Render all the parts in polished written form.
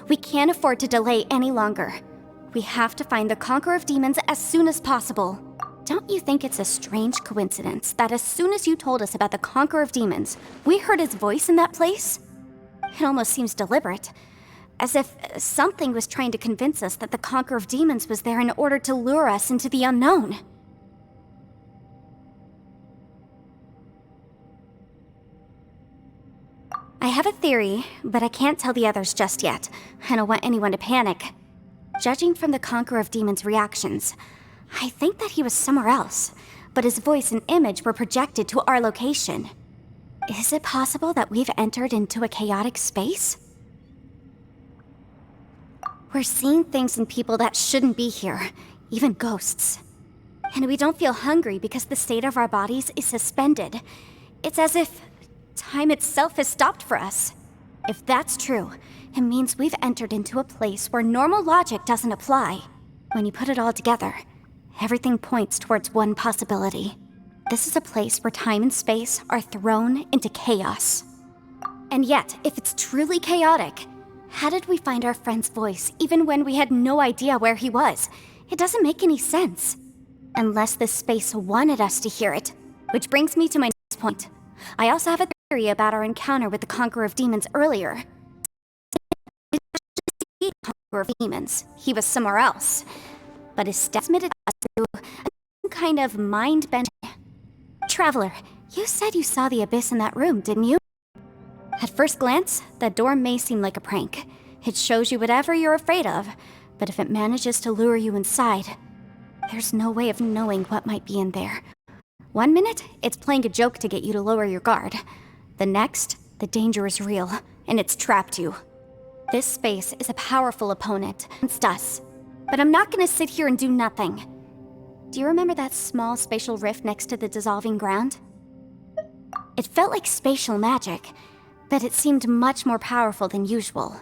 We can't afford to delay any longer. We have to find the Conqueror of Demons as soon as possible. Don't you think it's a strange coincidence that as soon as you told us about the Conqueror of Demons, we heard his voice in that place? It almost seems deliberate. As if something was trying to convince us that the Conqueror of Demons was there in order to lure us into the unknown. I have a theory, but I can't tell the others just yet. I don't want anyone to panic. Judging from the Conqueror of Demons' reactions, I think that he was somewhere else, but his voice and image were projected to our location. Is it possible that we've entered into a chaotic space? We're seeing things and people that shouldn't be here, even ghosts. And we don't feel hungry because the state of our bodies is suspended. It's as if time itself has stopped for us. If that's true, it means we've entered into a place where normal logic doesn't apply. When you put it all together, everything points towards one possibility. This is a place where time and space are thrown into chaos. And yet, if it's truly chaotic, how did we find our friend's voice even when we had no idea where he was? It doesn't make any sense. Unless this space wanted us to hear it. Which brings me to my next point. I also have a theory about our encounter with the Conqueror of Demons earlier. Conqueror of Demons. He was somewhere else. But his steps transmitted us through some kind of mind-bending. Traveler, you said you saw the abyss in that room, didn't you? At first glance, that door may seem like a prank. It shows you whatever you're afraid of, but if it manages to lure you inside, there's no way of knowing what might be in there. One minute, it's playing a joke to get you to lower your guard. The next, the danger is real, and it's trapped you. This space is a powerful opponent against us, but I'm not gonna sit here and do nothing. Do you remember that small spatial rift next to the dissolving ground? It felt like spatial magic, but it seemed much more powerful than usual.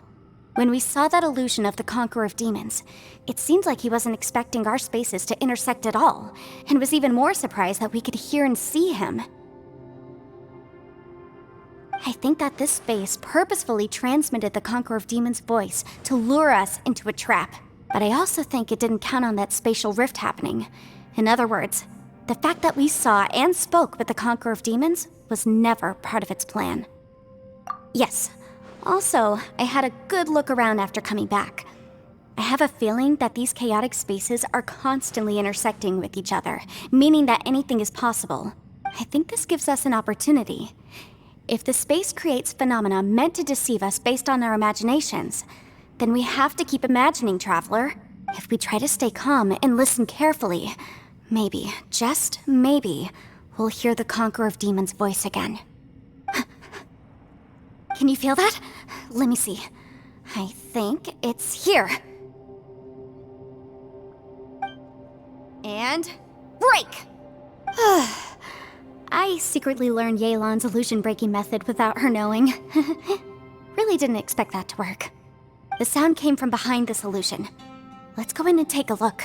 When we saw that illusion of the Conqueror of Demons, it seemed like he wasn't expecting our spaces to intersect at all, and was even more surprised that we could hear and see him. I think that this space purposefully transmitted the Conqueror of Demons' voice to lure us into a trap. But I also think it didn't count on that spatial rift happening. In other words, the fact that we saw and spoke with the Conqueror of Demons was never part of its plan. Yes. Also, I had a good look around after coming back. I have a feeling that these chaotic spaces are constantly intersecting with each other, meaning that anything is possible. I think this gives us an opportunity. If the space creates phenomena meant to deceive us based on our imaginations, then we have to keep imagining, Traveler. If we try to stay calm and listen carefully, maybe, just maybe, we'll hear the Conqueror of Demons' voice again. Can you feel that? Let me see. I think it's here. And break! I secretly learned Yelan's illusion-breaking method without her knowing. Really didn't expect that to work. The sound came from behind this illusion. Let's go in and take a look.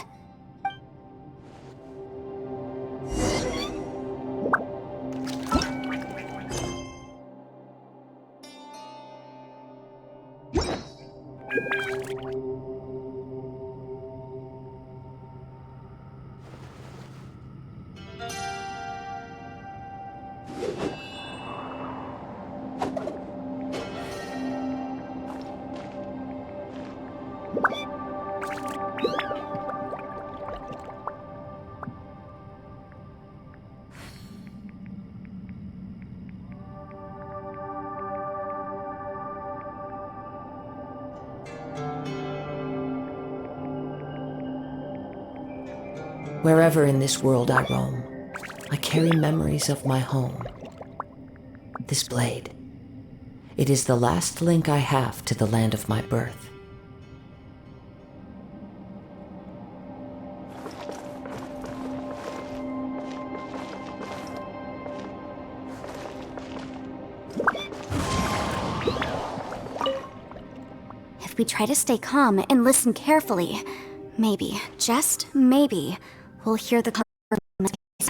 Wherever in this world I roam, I carry memories of my home. This blade, it is the last link I have to the land of my birth. If we try to stay calm and listen carefully, maybe, just maybe, we'll hear the Conqueror of Demons' voice.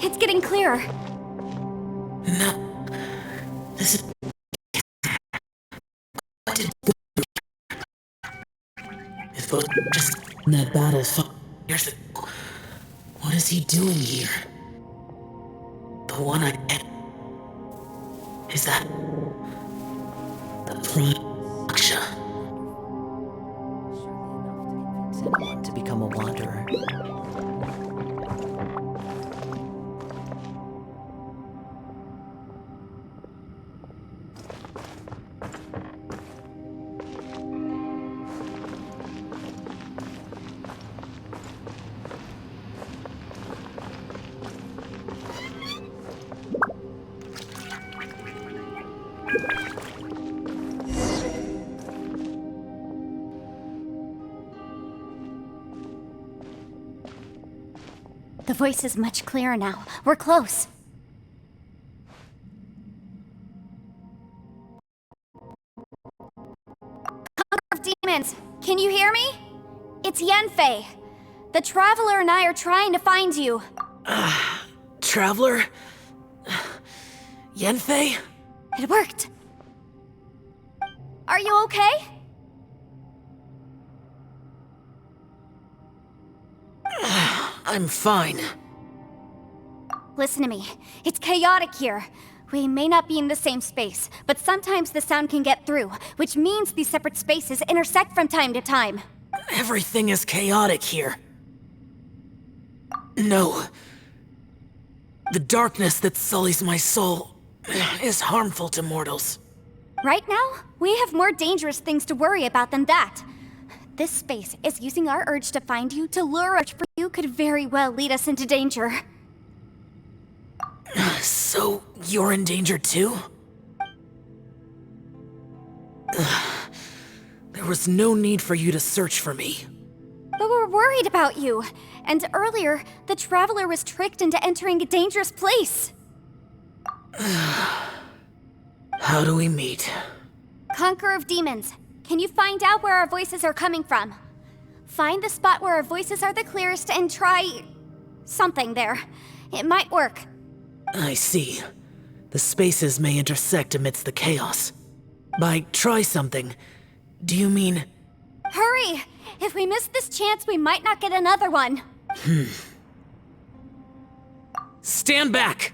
It's getting clearer. No. This is... What did... If it was just in that battle years ago, what is he doing here? The one I met. Is that... the prime Aksha? Anyone to become a wanderer. The voice is much clearer now. We're close. Conqueror of demons, can you hear me? It's Yanfei. The Traveler and I are trying to find you. Traveler? Yanfei? It worked. Are you okay? I'm fine. Listen to me. It's chaotic here. We may not be in the same space, but sometimes the sound can get through, which means these separate spaces intersect from time to time. Everything is chaotic here. No. The darkness that sullies my soul is harmful to mortals. Right now, we have more dangerous things to worry about than that. This space is using our urge to find you to lure us, for you could very well lead us into danger. So, you're in danger too? There was no need for you to search for me. But we're worried about you. And earlier, the Traveler was tricked into entering a dangerous place. How do we meet? Conqueror of demons, can you find out where our voices are coming from? Find the spot where our voices are the clearest and try... something there. It might work. I see. The spaces may intersect amidst the chaos. By try something, do you mean... Hurry! If we miss this chance, we might not get another one. Stand back!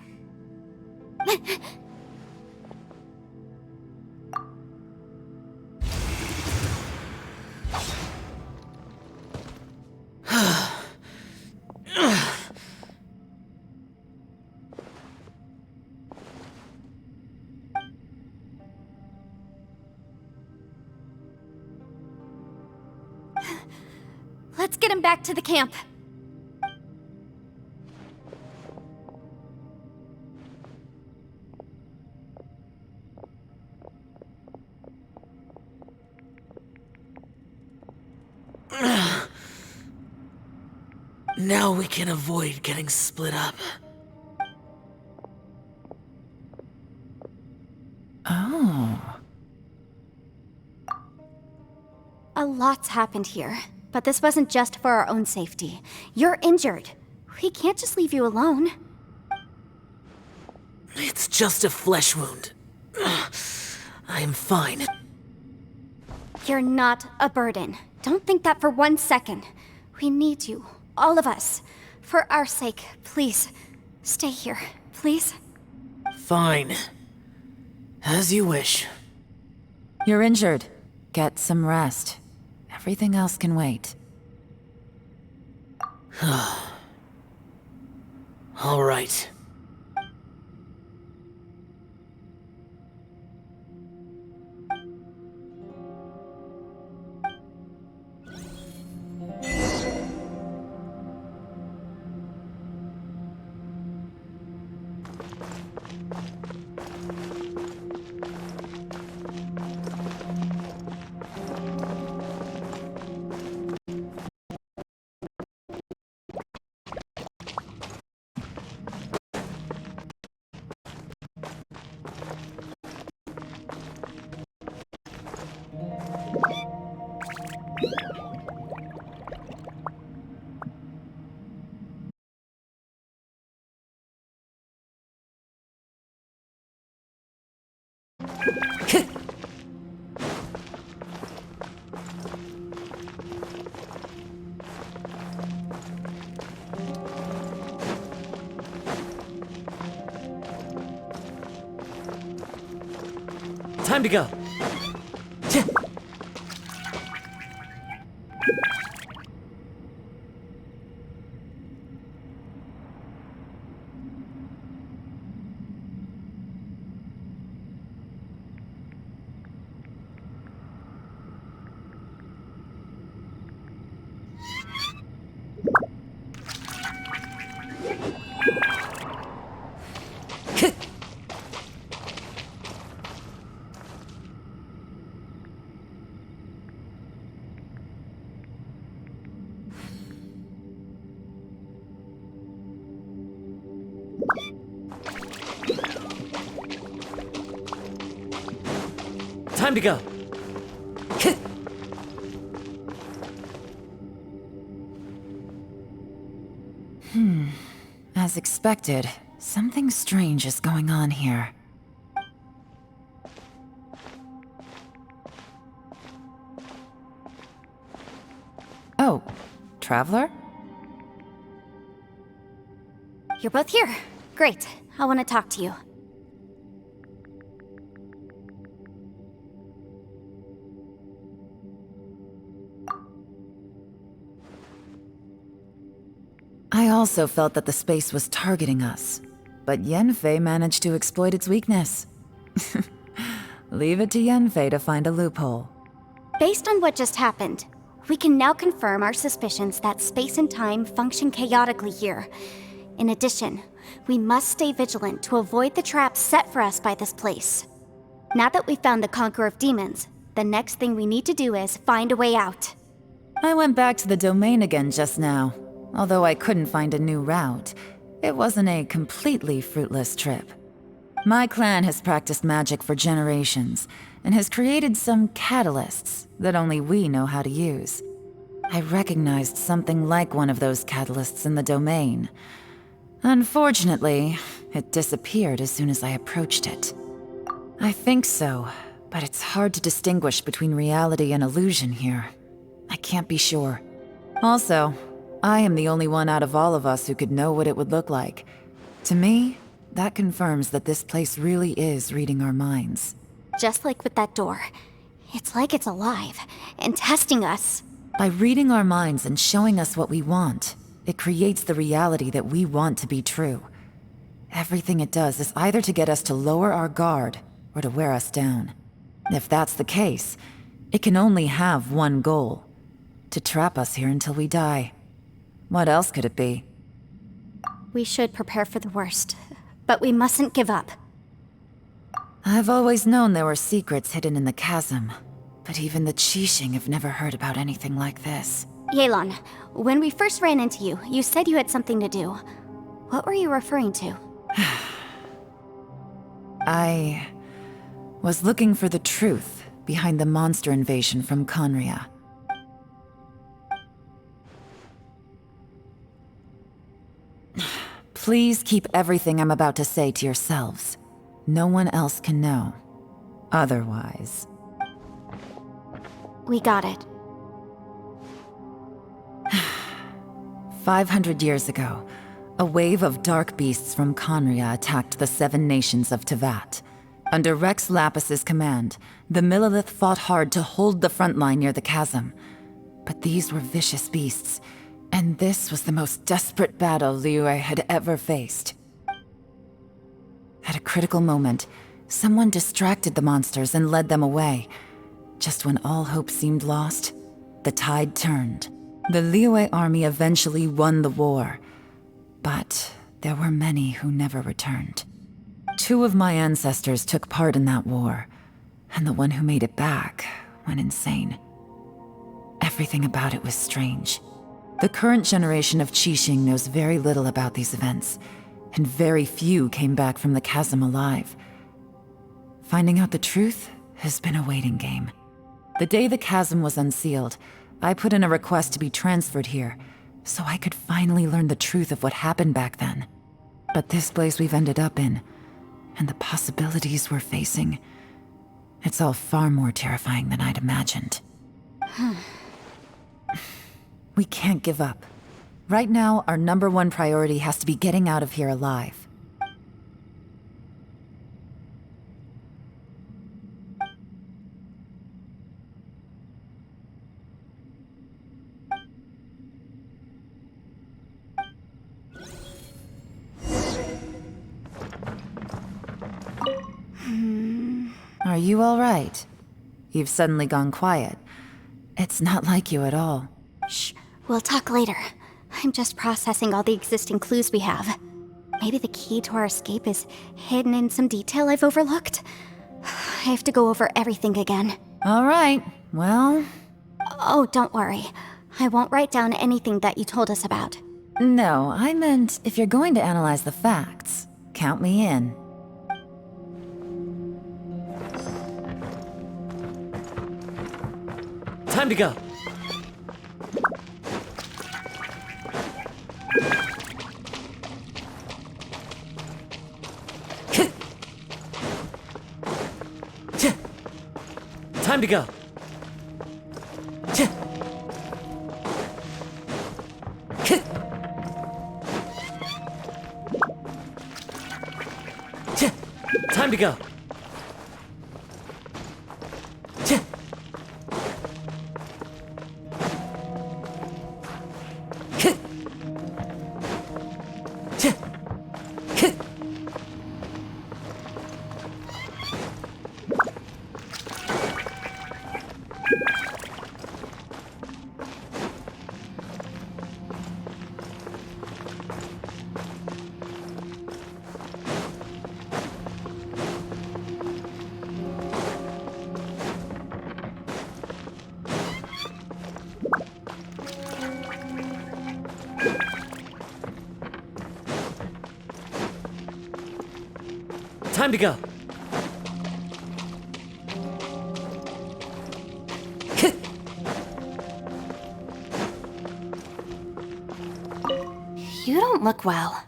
Let's get him back to the camp. Now we can avoid getting split up. Oh. A lot's happened here, but this wasn't just for our own safety. You're injured. We can't just leave you alone. It's just a flesh wound. I am fine. You're not a burden. Don't think that for 1 second. We need you, all of us. For our sake, please, stay here, please. Fine. As you wish. You're injured. Get some rest. Everything else can wait. All right. Time to go. Time to go. As expected, something strange is going on here. Oh, Traveler? You're both here. Great. I want to talk to you. I also felt that the space was targeting us, but Yenfei managed to exploit its weakness. Leave it to Yenfei to find a loophole. Based on what just happened, we can now confirm our suspicions that space and time function chaotically here. In addition, we must stay vigilant to avoid the traps set for us by this place. Now that we've found the Conqueror of Demons, the next thing we need to do is find a way out. I went back to the domain again just now. Although I couldn't find a new route, it wasn't a completely fruitless trip. My clan has practiced magic for generations, and has created some catalysts that only we know how to use. I recognized something like one of those catalysts in the domain. Unfortunately, it disappeared as soon as I approached it. I think so, but it's hard to distinguish between reality and illusion here. I can't be sure. Also, I am the only one out of all of us who could know what it would look like. To me, that confirms that this place really is reading our minds. Just like with that door. It's like it's alive, and testing us. By reading our minds and showing us what we want, it creates the reality that we want to be true. Everything it does is either to get us to lower our guard, or to wear us down. If that's the case, it can only have one goal: to trap us here until we die. What else could it be? We should prepare for the worst, but we mustn't give up. I've always known there were secrets hidden in the chasm, but even the Qixing have never heard about anything like this. Yelan, when we first ran into you, you said you had something to do. What were you referring to? I was looking for the truth behind the monster invasion from Conria. Please keep everything I'm about to say to yourselves. No one else can know. Otherwise... We got it. 500 years ago, a wave of dark beasts from Conria attacked the 7 nations of Tevat. Under Rex Lapis's command, the Millelith fought hard to hold the front line near the chasm. But these were vicious beasts, and this was the most desperate battle Liyue had ever faced. At a critical moment, someone distracted the monsters and led them away. Just when all hope seemed lost, the tide turned. The Liyue army eventually won the war, but there were many who never returned. 2 of my ancestors took part in that war, and the one who made it back went insane. Everything about it was strange. The current generation of Qixing knows very little about these events, and very few came back from the chasm alive. Finding out the truth has been a waiting game. The day the chasm was unsealed, I put in a request to be transferred here, so I could finally learn the truth of what happened back then. But this place we've ended up in, and the possibilities we're facing, it's all far more terrifying than I'd imagined. We can't give up. Right now, our #1 priority has to be getting out of here alive. Are you alright? You've suddenly gone quiet. It's not like you at all. Shh, we'll talk later. I'm just processing all the existing clues we have. Maybe the key to our escape is hidden in some detail I've overlooked. I have to go over everything again. Alright, well... Oh, don't worry. I won't write down anything that you told us about. No, I meant if you're going to analyze the facts, count me in. Time to go. Time to go. Time to go. Time to go. You don't look well.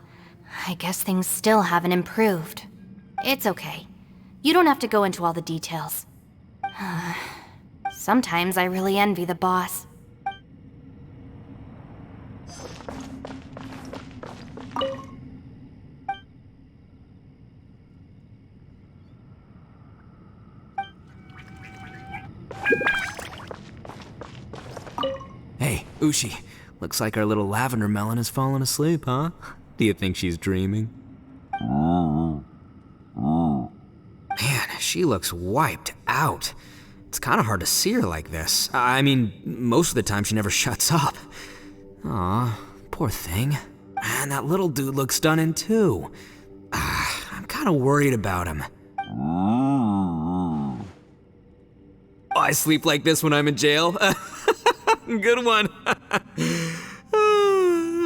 I guess things still haven't improved. It's okay. You don't have to go into all the details. Sometimes I really envy the boss. Hey, Ushi. Looks like our little lavender melon has fallen asleep, huh? Do you think she's dreaming? Man, she looks wiped out. It's kind of hard to see her like this. I mean, most of the time she never shuts up. Aw, poor thing. Man, that little dude looks stunning too. I'm kind of worried about him. Oh, I sleep like this when I'm in jail? Good one.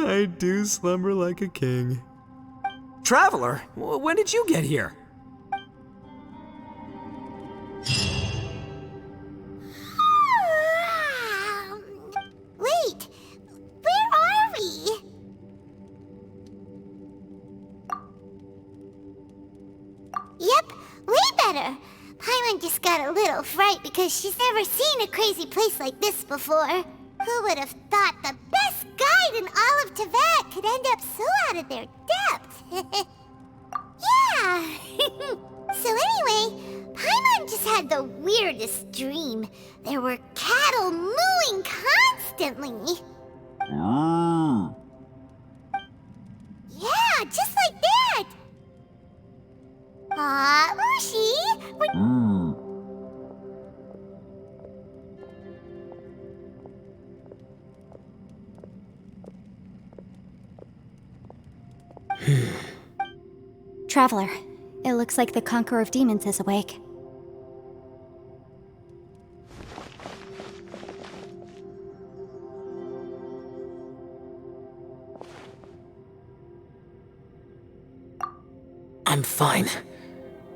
I do slumber like a king. Traveler, when did you get here? Wait, where are we? Yep, way better. Paimon just got a little fright because she's never seen a crazy place like this before. Who would have thought the best guide in all of Teyvat could end up so out of their depth? Yeah! So anyway, Paimon just had the weirdest dream. There were cattle mooing constantly. Yeah, just like that! Aw, Ushi! Traveler, it looks like the Conqueror of Demons is awake. I'm fine.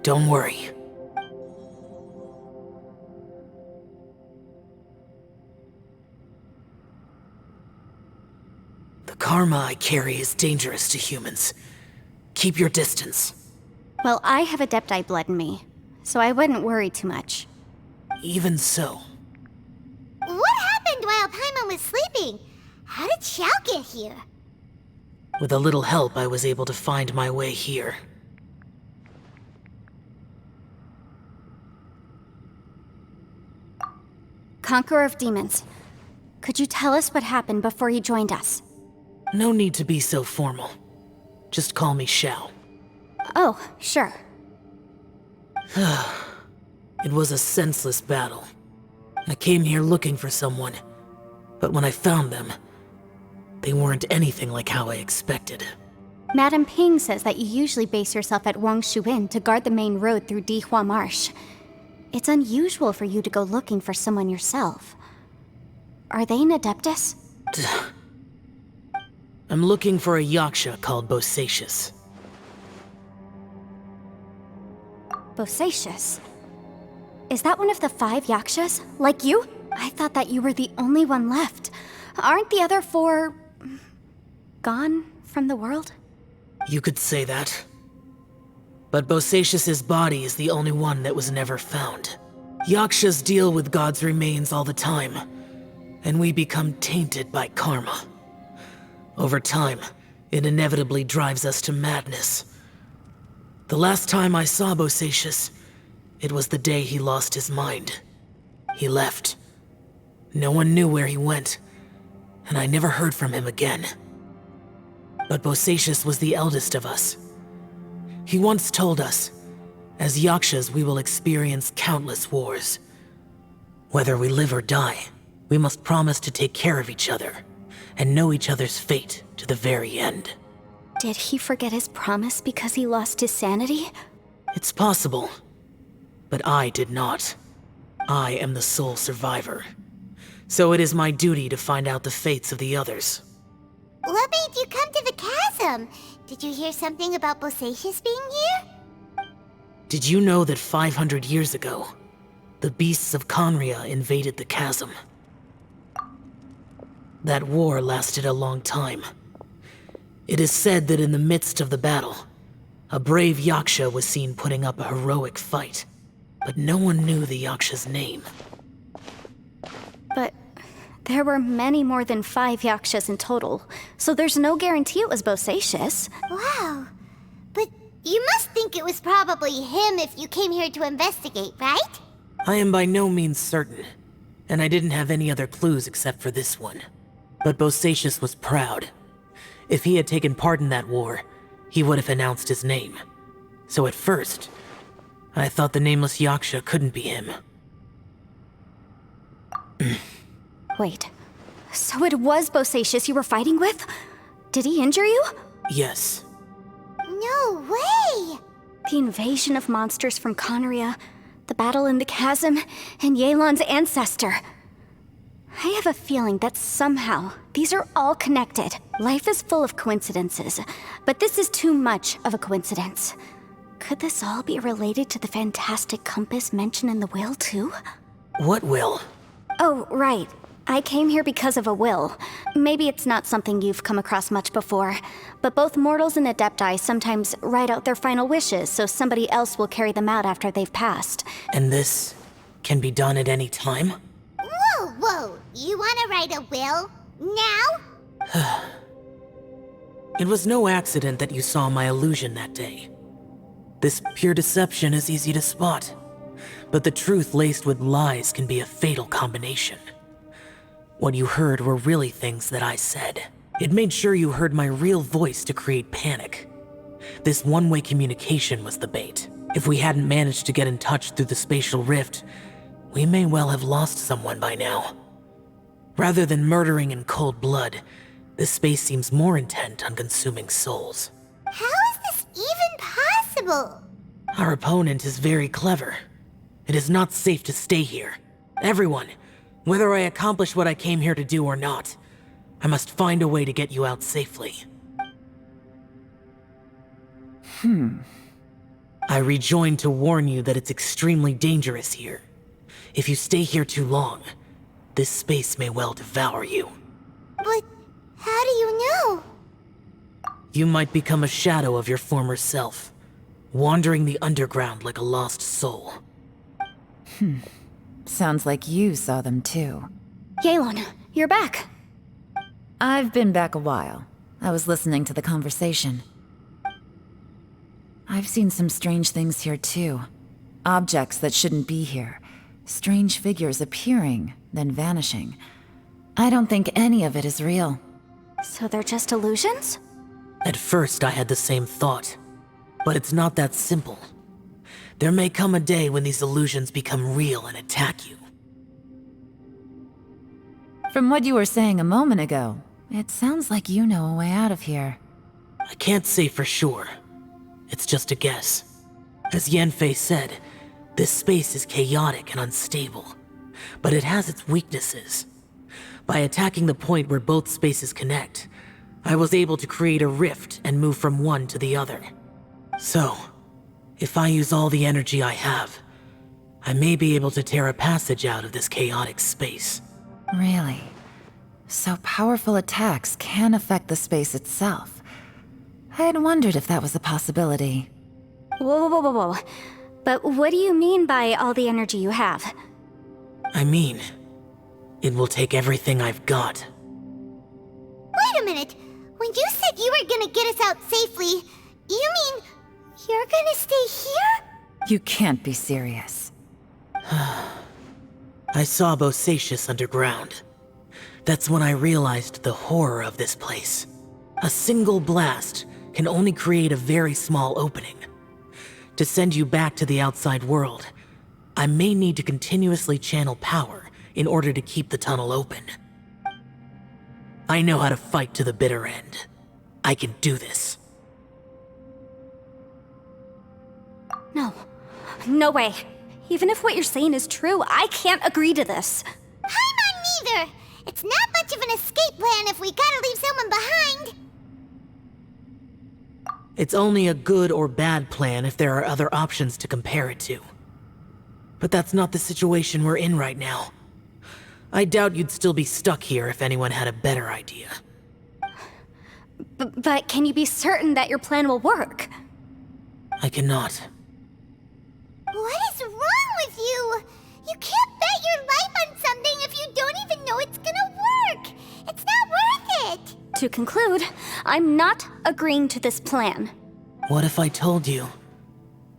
Don't worry. The karma I carry is dangerous to humans. Keep your distance. Well, I have Adepti blood in me, so I wouldn't worry too much. Even so. What happened while Paimon was sleeping? How did Xiao get here? With a little help, I was able to find my way here. Conqueror of Demons, could you tell us what happened before you joined us? No need to be so formal. Just call me Xiao. Oh, sure. It was a senseless battle. I came here looking for someone, but when I found them, they weren't anything like how I expected. Madam Ping says that you usually base yourself at Wangshuin to guard the main road through Dihua Marsh. It's unusual for you to go looking for someone yourself. Are they an Adeptus? I'm looking for a Yaksha called Bosacius. Bosacius? Is that one of the 5 Yakshas? Like you? I thought that you were the only one left. Aren't the other 4... gone from the world? You could say that. But Bosacius's body is the only one that was never found. Yakshas deal with God's remains all the time, and we become tainted by karma. Over time, it inevitably drives us to madness. The last time I saw Bosacius, it was the day he lost his mind. He left. No one knew where he went, and I never heard from him again. But Bosacius was the eldest of us. He once told us, as Yakshas we will experience countless wars. Whether we live or die, we must promise to take care of each other, and know each other's fate to the very end. Did he forget his promise because he lost his sanity? It's possible, but I did not. I am the sole survivor. So it is my duty to find out the fates of the others. What made you come to the chasm? Did you hear something about Bosacius being here? Did you know that 500 years ago, the beasts of Conria invaded the chasm? That war lasted a long time. It is said that in the midst of the battle, a brave Yaksha was seen putting up a heroic fight, but no one knew the Yaksha's name. But there were many more than 5 Yakshas in total, so there's no guarantee it was Bosacius. Wow. But you must think it was probably him if you came here to investigate, right? I am by no means certain, and I didn't have any other clues except for this one. But Bosacius was proud. If he had taken part in that war, he would have announced his name. So at first, I thought the nameless Yaksha couldn't be him. Wait, so it was Bosacius you were fighting with? Did he injure you? Yes. No way! The invasion of monsters from Conria, the battle in the chasm, and Yelan's ancestor. I have a feeling that somehow these are all connected. Life is full of coincidences, but this is too much of a coincidence. Could this all be related to the fantastic compass mentioned in the will, too? What will? Oh, right. I came here because of a will. Maybe it's not something you've come across much before, but both mortals and adepti sometimes write out their final wishes so somebody else will carry them out after they've passed. And this can be done at any time? Whoa. You want to write a will? Now? It was no accident that you saw my illusion that day. This pure deception is easy to spot, but the truth laced with lies can be a fatal combination. What you heard were really things that I said. It made sure you heard my real voice to create panic. This one-way communication was the bait. If we hadn't managed to get in touch through the spatial rift, we may well have lost someone by now. Rather than murdering in cold blood, this space seems more intent on consuming souls. How is this even possible? Our opponent is very clever. It is not safe to stay here. Everyone, whether I accomplish what I came here to do or not, I must find a way to get you out safely. I rejoined to warn you that it's extremely dangerous here. If you stay here too long, this space may well devour you. But how do you know? You might become a shadow of your former self, wandering the underground like a lost soul. Sounds like you saw them too. Yelan, you're back. I've been back a while. I was listening to the conversation. I've seen some strange things here too. Objects that shouldn't be here. Strange figures appearing, then vanishing. I don't think any of it is real. So they're just illusions? At first, I had the same thought. But it's not that simple. There may come a day when these illusions become real and attack you. From what you were saying a moment ago, it sounds like you know a way out of here. I can't say for sure. It's just a guess. As Yanfei said, this space is chaotic and unstable, but it has its weaknesses. By attacking the point where both spaces connect, I was able to create a rift and move from one to the other. So, if I use all the energy I have, I may be able to tear a passage out of this chaotic space. Really? So powerful attacks can affect the space itself. I had wondered if that was a possibility. Whoa, whoa, whoa, whoa. But what do you mean by all the energy you have? I mean, it will take everything I've got. Wait a minute. When you said you were gonna get us out safely, you mean you're gonna stay here? You can't be serious. I saw Bosacius underground. That's when I realized the horror of this place. A single blast can only create a very small opening. To send you back to the outside world, I may need to continuously channel power in order to keep the tunnel open. I know how to fight to the bitter end. I can do this. No. No way. Even if what you're saying is true, I can't agree to this. I'm not neither. It's not much of an escape plan if we gotta leave someone behind. It's only a good or bad plan if there are other options to compare it to. But that's not the situation we're in right now. I doubt you'd still be stuck here if anyone had a better idea. But can you be certain that your plan will work? I cannot. What is wrong with you? You can't bet your life on something if you don't even know it's gonna work. It's not worth it. To conclude, I'm not agreeing to this plan. What if I told you,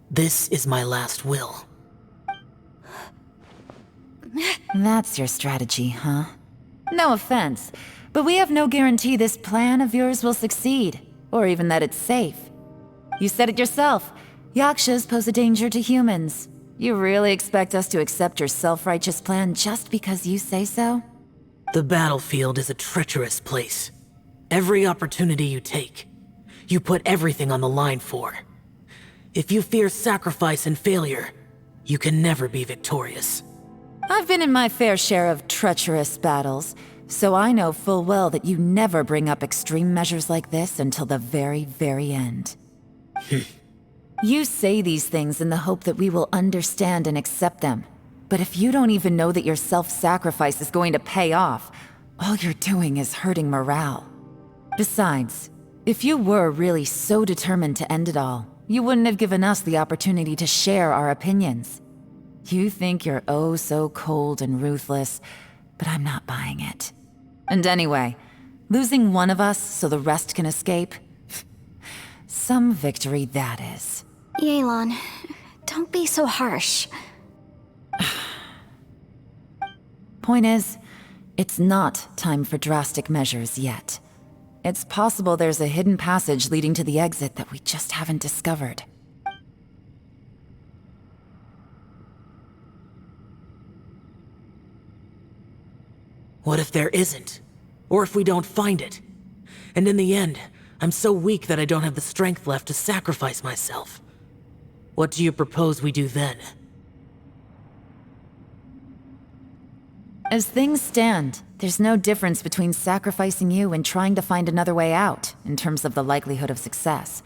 this is my last will? That's your strategy, huh? No offense, but we have no guarantee this plan of yours will succeed, or even that it's safe. You said it yourself. Yakshas pose a danger to humans. You really expect us to accept your self-righteous plan just because you say so? The battlefield is a treacherous place. Every opportunity you take, you put everything on the line for. If you fear sacrifice and failure, you can never be victorious. I've been in my fair share of treacherous battles, so I know full well that you never bring up extreme measures like this until the very, very end. You say these things in the hope that we will understand and accept them. But if you don't even know that your self-sacrifice is going to pay off, all you're doing is hurting morale. Besides, if you were really so determined to end it all, you wouldn't have given us the opportunity to share our opinions. You think you're oh so cold and ruthless, but I'm not buying it. And anyway, losing one of us so the rest can escape? Some victory that is. Yelan, don't be so harsh. Point is, it's not time for drastic measures yet. It's possible there's a hidden passage leading to the exit that we just haven't discovered. What if there isn't? Or if we don't find it? And in the end, I'm so weak that I don't have the strength left to sacrifice myself. What do you propose we do then? As things stand, there's no difference between sacrificing you and trying to find another way out, in terms of the likelihood of success.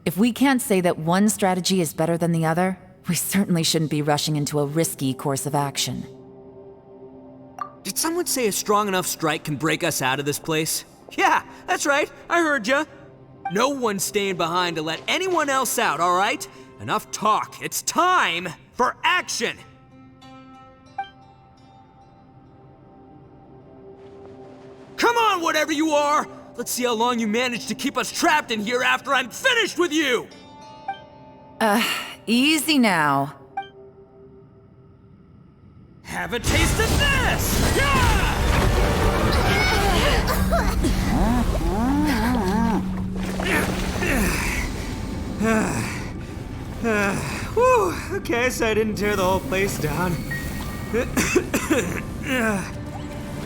If we can't say that one strategy is better than the other, we certainly shouldn't be rushing into a risky course of action. Did someone say a strong enough strike can break us out of this place? Yeah, that's right, I heard ya. No one's staying behind to let anyone else out, all right? Enough talk, it's time for action! Come on, whatever you are! Let's see how long you manage to keep us trapped in here after I'm finished with you! Easy now. Have a taste of this! Yeah! Whew. okay, so I didn't tear the whole place down.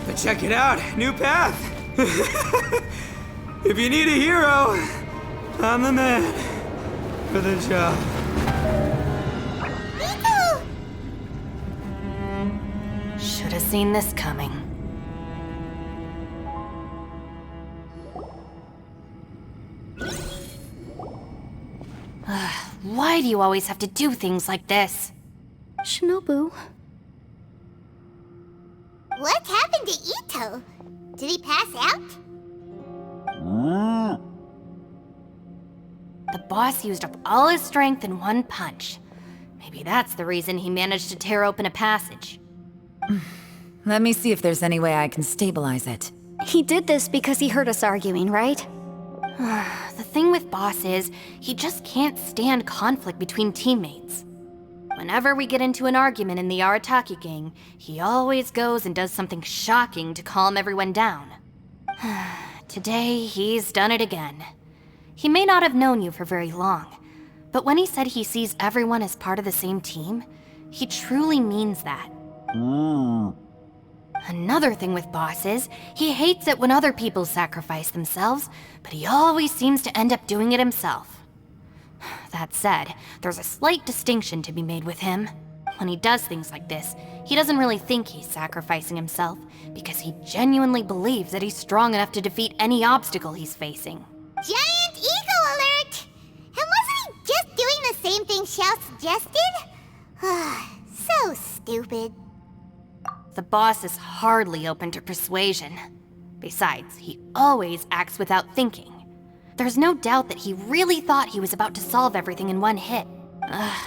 But check it out, new path. If you need a hero, I'm the man for the job. Should have seen this coming. Why do you always have to do things like this? Shinobu. What happened to Ito? Did he pass out? The boss used up all his strength in one punch. Maybe that's the reason he managed to tear open a passage. Let me see if there's any way I can stabilize it. He did this because he heard us arguing, right? The thing with Boss is, he just can't stand conflict between teammates. Whenever we get into an argument in the Arataki gang, he always goes and does something shocking to calm everyone down. Today, he's done it again. He may not have known you for very long, but when he said he sees everyone as part of the same team, he truly means that. Another thing with Boss is, he hates it when other people sacrifice themselves, but he always seems to end up doing it himself. That said, there's a slight distinction to be made with him. When he does things like this, he doesn't really think he's sacrificing himself, because he genuinely believes that he's strong enough to defeat any obstacle he's facing. Giant eagle alert! And wasn't he just doing the same thing Xiao suggested? So stupid. The boss is hardly open to persuasion. Besides, he always acts without thinking. There's no doubt that he really thought he was about to solve everything in one hit.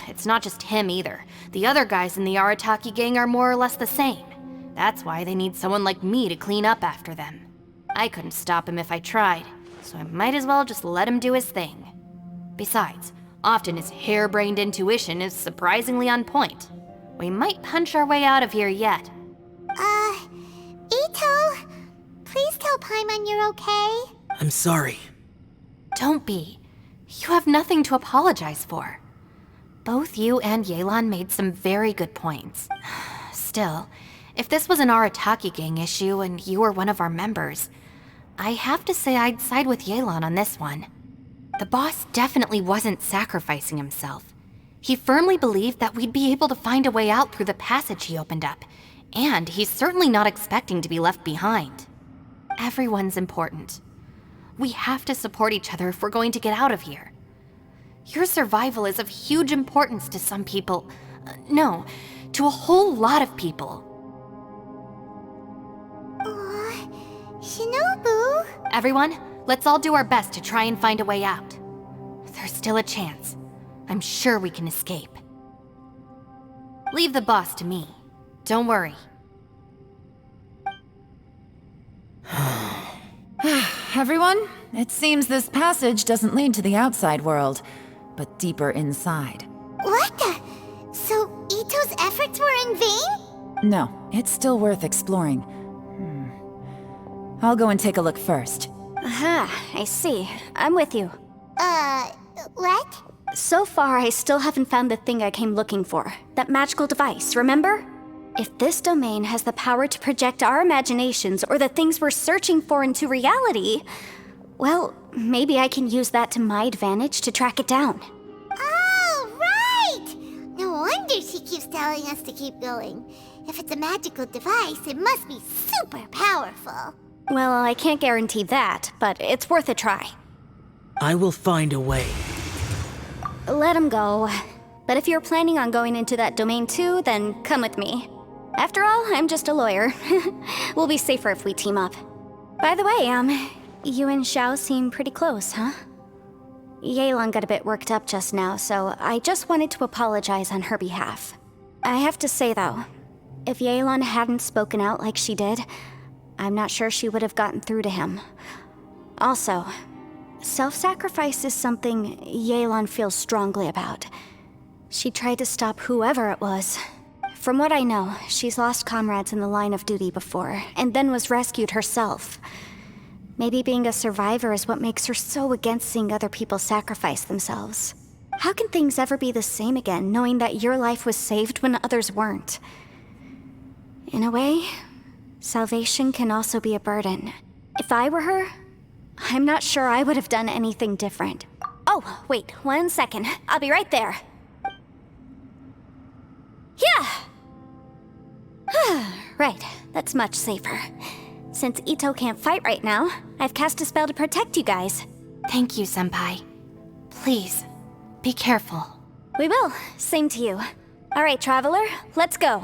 It's not just him either. The other guys in the Arataki gang are more or less the same. That's why they need someone like me to clean up after them. I couldn't stop him if I tried, so I might as well just let him do his thing. Besides, often his harebrained intuition is surprisingly on point. We might punch our way out of here yet. Ito, please tell Paimon you're okay. I'm sorry. Don't be. You have nothing to apologize for. Both you and Yelan made some very good points. Still, if this was an Arataki gang issue and you were one of our members, I have to say I'd side with Yelan on this one. The boss definitely wasn't sacrificing himself. He firmly believed that we'd be able to find a way out through the passage he opened up, and he's certainly not expecting to be left behind. Everyone's important. We have to support each other if we're going to get out of here. Your survival is of huge importance to some people. No, to a whole lot of people. Shinobu? Everyone, let's all do our best to try and find a way out. There's still a chance. I'm sure we can escape. Leave the boss to me. Don't worry. Everyone, it seems this passage doesn't lead to the outside world, but deeper inside. What the? So Ito's efforts were in vain? No, it's still worth exploring. I'll go and take a look first. Aha, I see. I'm with you. What? So far, I still haven't found the thing I came looking for. That magical device, remember? If this domain has the power to project our imaginations or the things we're searching for into reality, well, maybe I can use that to my advantage to track it down. Oh, right! No wonder she keeps telling us to keep going. If it's a magical device, it must be super powerful. Well, I can't guarantee that, but it's worth a try. I will find a way. Let him go. But if you're planning on going into that domain too, then come with me. After all, I'm just a lawyer. We'll be safer if we team up. By the way, you and Xiao seem pretty close, huh? Yelan got a bit worked up just now, so I just wanted to apologize on her behalf. I have to say though, if Yelan hadn't spoken out like she did, I'm not sure she would have gotten through to him. Also, self-sacrifice is something Yelan feels strongly about. She tried to stop whoever it was. From what I know, she's lost comrades in the line of duty before, and then was rescued herself. Maybe being a survivor is what makes her so against seeing other people sacrifice themselves. How can things ever be the same again, knowing that your life was saved when others weren't? In a way, salvation can also be a burden. If I were her, I'm not sure I would have done anything different. Oh, wait, 1 second. I'll be right there. Yeah! Right, that's much safer. Since Ito can't fight right now, I've cast a spell to protect you guys. Thank you, Senpai. Please, be careful. We will. Same to you. All right, Traveler, let's go.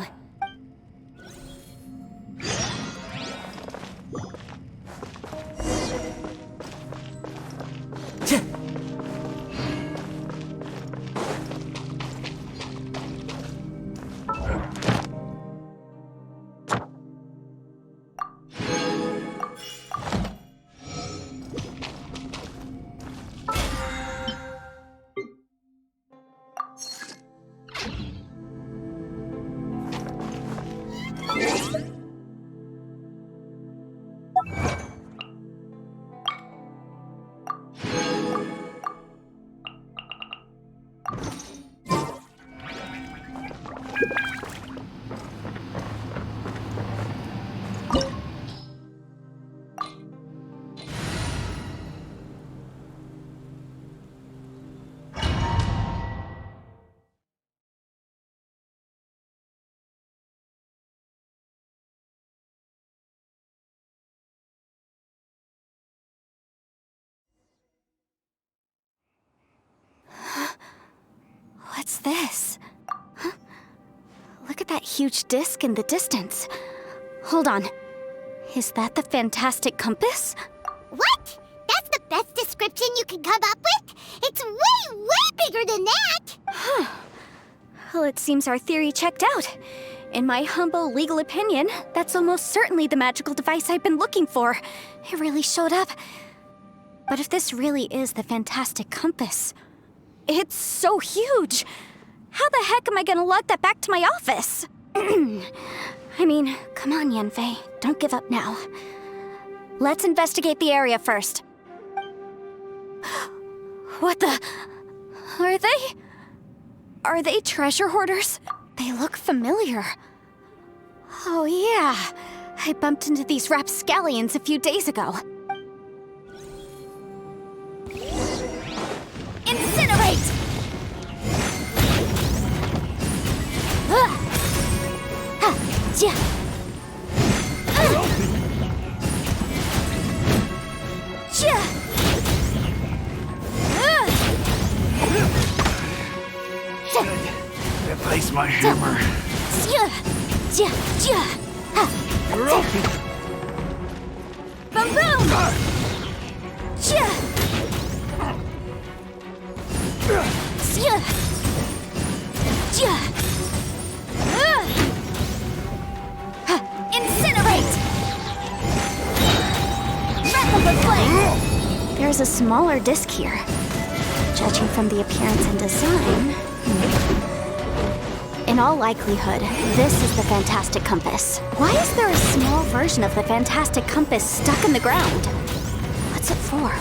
What's this? Huh? Look at that huge disc in the distance. Hold on. Is that the fantastic compass? What? That's the best description you can come up with? It's way, way bigger than that! Huh. Well, it seems our theory checked out. In my humble legal opinion, that's almost certainly the magical device I've been looking for. It really showed up. But if this really is the fantastic compass, it's so huge! How the heck am I gonna lug that back to my office? I mean, come on, Yanfei. Don't give up now. Let's investigate the area first. What the... Are they... Are they treasure hoarders? They look familiar. Oh yeah, I bumped into these rapscallions a few days ago. Incinerate! Replace my hammer. Boom boom! Incinerate! Breath of the flame! There's a smaller disc here. Judging from the appearance and design... In all likelihood, this is the Fantastic Compass. Why is there a small version of the Fantastic Compass stuck in the ground? What's it for?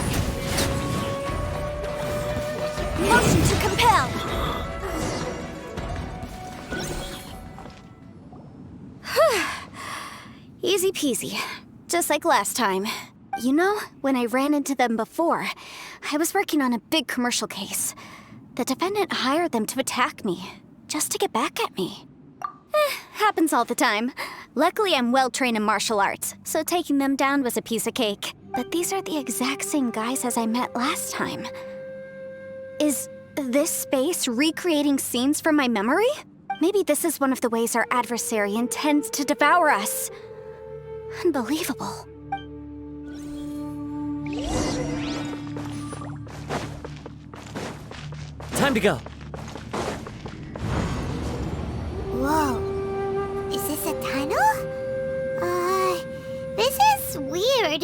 Motion to compel! Easy peasy. Just like last time. You know, when I ran into them before, I was working on a big commercial case. The defendant hired them to attack me, just to get back at me. Happens all the time. Luckily, I'm well-trained in martial arts, so taking them down was a piece of cake. But these are the exact same guys as I met last time. Is this space recreating scenes from my memory? Maybe this is one of the ways our adversary intends to devour us. Unbelievable. Time to go. Whoa. Is this a tunnel? This is weird.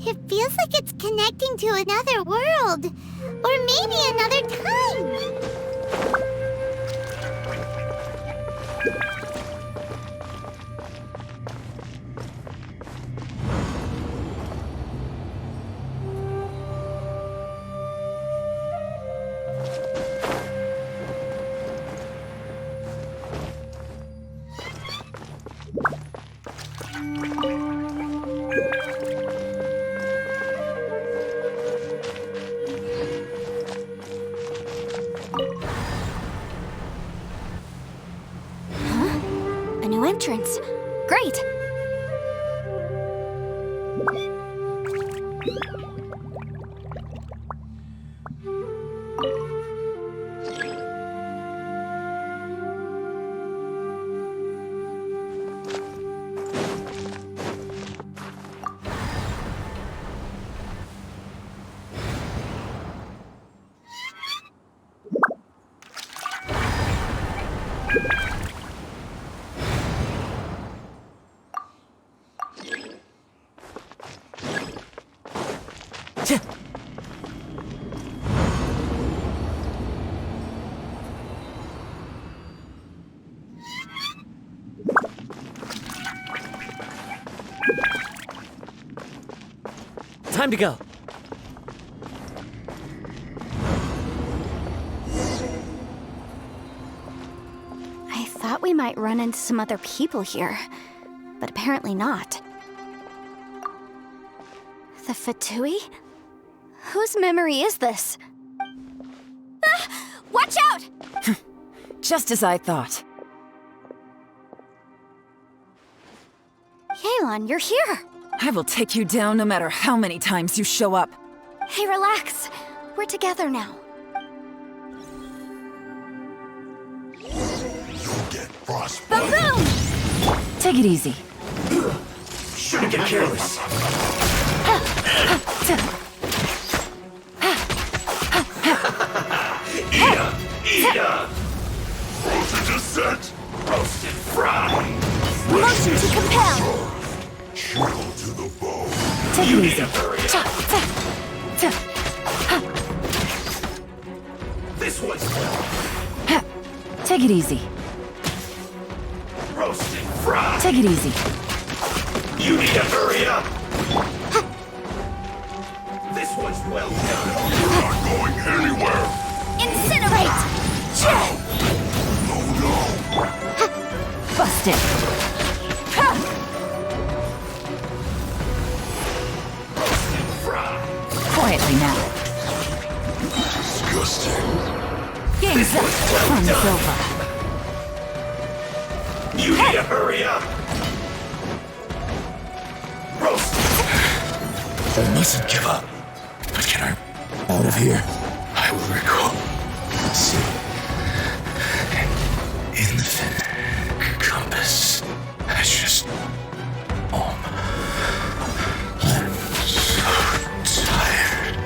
It feels like it's connecting to another world. Or maybe another time. A new entrance. Great! Time to go. I thought we might run into some other people here, but apparently not. The Fatui? Whose memory is this? Ah! Watch out! Just as I thought. Yelan, you're here! I will take you down no matter how many times you show up. Hey, relax. We're together now. You'll get frostbite. Boom! Take it easy. Shouldn't get careless. Ida! Frozen descent! Roasted fry! Motion to compel! Chill to the bone. Take it easy. This one's Take it easy. roasted fry! Take it easy. You need to hurry up! This one's well done. You're not going anywhere! Incinerate! No, no! Busted. Roasted fry! Quietly now. Disgusting. Game's up. Fun's over. You need to hurry up! Roasted! I mustn't give up. But can I... out of here? I will recall. See. Infinite compass. I just... I'm so tired.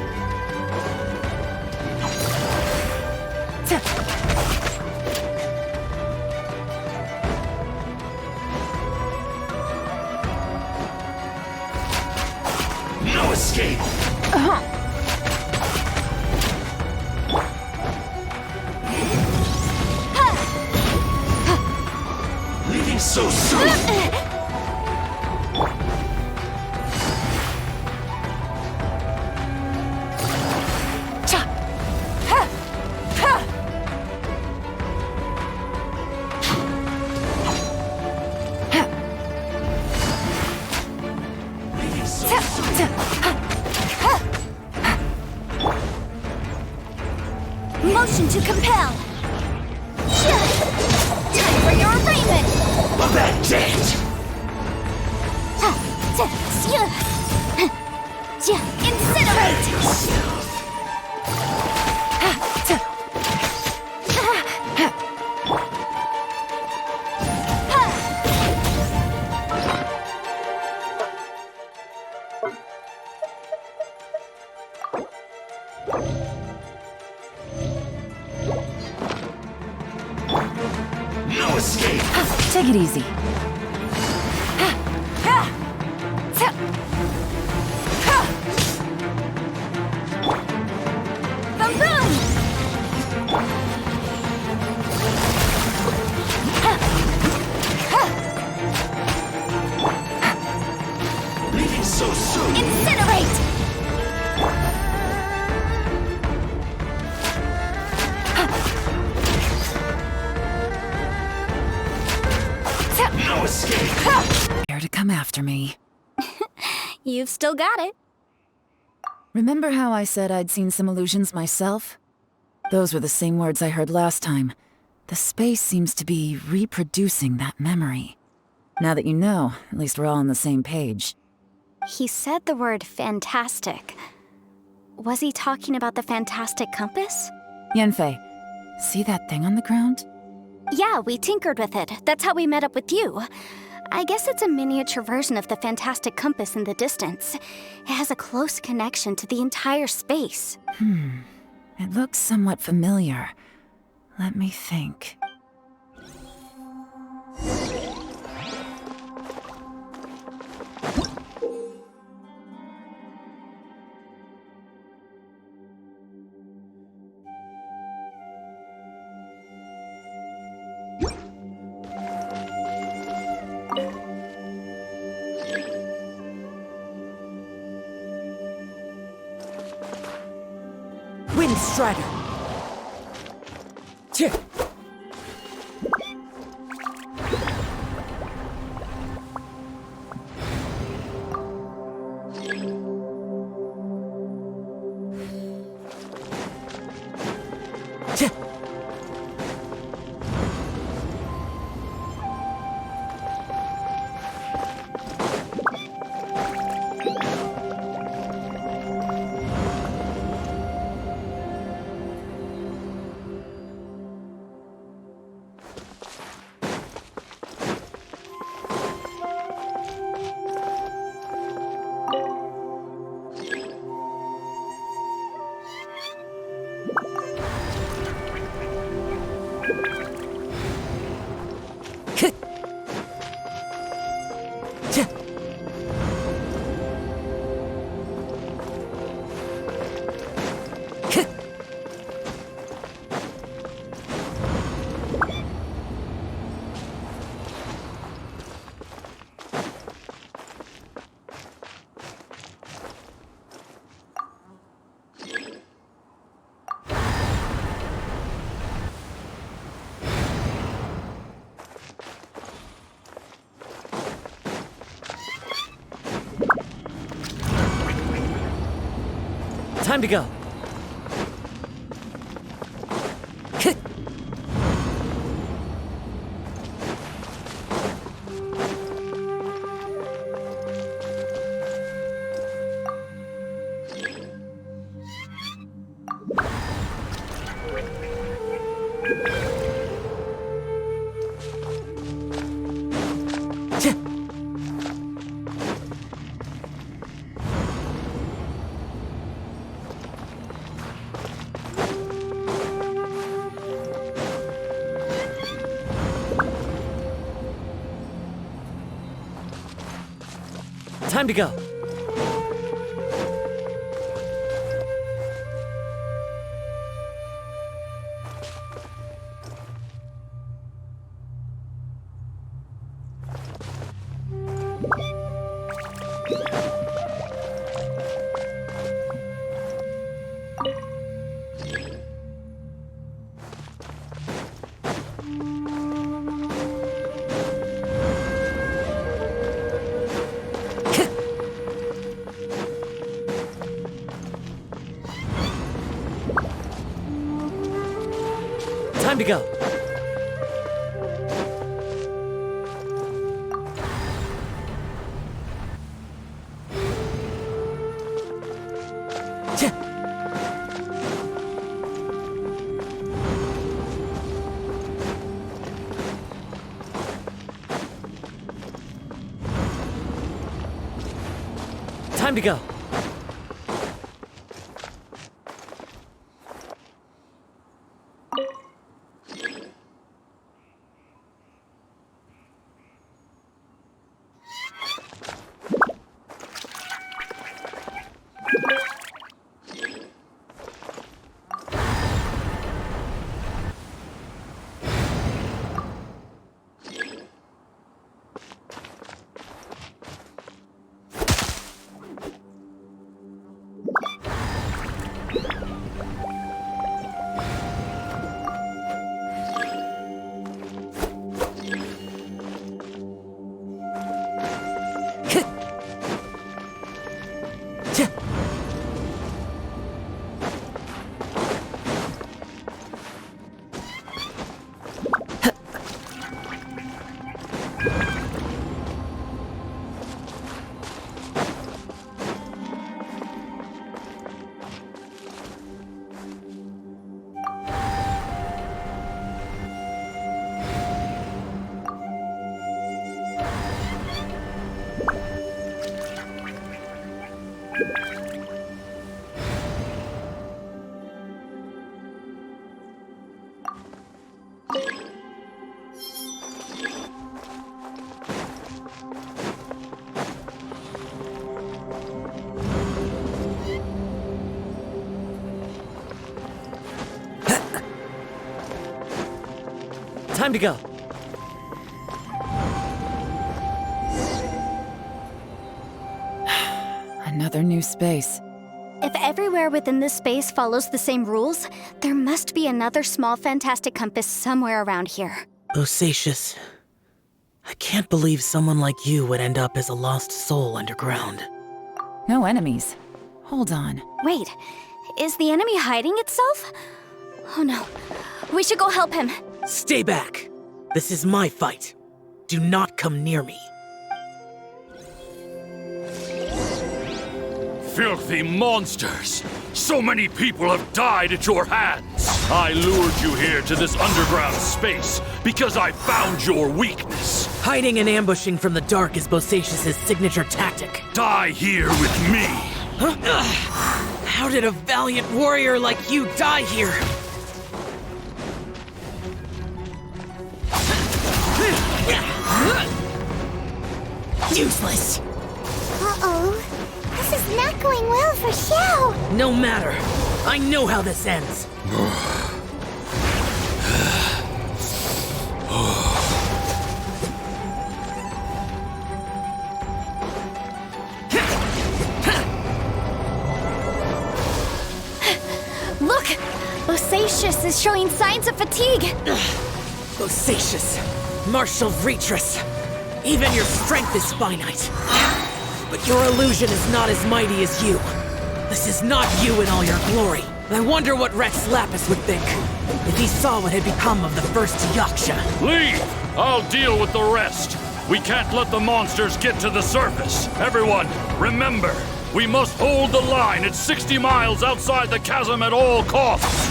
No escape! Leaving so soon! Leaving so soon! Motion to compel! Time for your arraignment! Of that date! Incinerate! No escape! Take it easy. Boom boom! Leaving so soon! Incinerate! No escape! Prepare to come after me. You've still got it. Remember how I said I'd seen some illusions myself? Those were the same words I heard last time. The space seems to be reproducing that memory. Now that you know, at least we're all on the same page. He said the word fantastic. Was he talking about the fantastic compass? Yanfei, see that thing on the ground? Yeah, we tinkered with it. That's how we met up with you. I guess it's a miniature version of the fantastic compass in the distance. It has a close connection to the entire space. It looks somewhat familiar. Let me think. Wind Strider! Tch! Tch! Time to go. Time to go. Time to go. Time to go. Time to go. Another new space. If everywhere within this space follows the same rules, there must be another small fantastic compass somewhere around here. Bosacious, I can't believe someone like you would end up as a lost soul underground. No enemies. Hold on. Wait, is the enemy hiding itself? Oh no, we should go help him. Stay back. This is my fight. Do not come near me. Filthy monsters! So many people have died at your hands! I lured you here to this underground space because I found your weakness. Hiding and ambushing from the dark is Bosacious' signature tactic. Die here with me! How did a valiant warrior like you die here? Useless! Uh-oh. This is not going well for Xiao. No matter. I know how this ends. Look! Bosacious is showing signs of fatigue. Bosacious, martial Retris. Even your strength is finite. But your illusion is not as mighty as you. This is not you in all your glory. I wonder what Rex Lapis would think if he saw what had become of the first Yaksha. Leave! I'll deal with the rest. We can't let the monsters get to the surface. Everyone, remember, we must hold the line at 60 miles outside the chasm at all costs.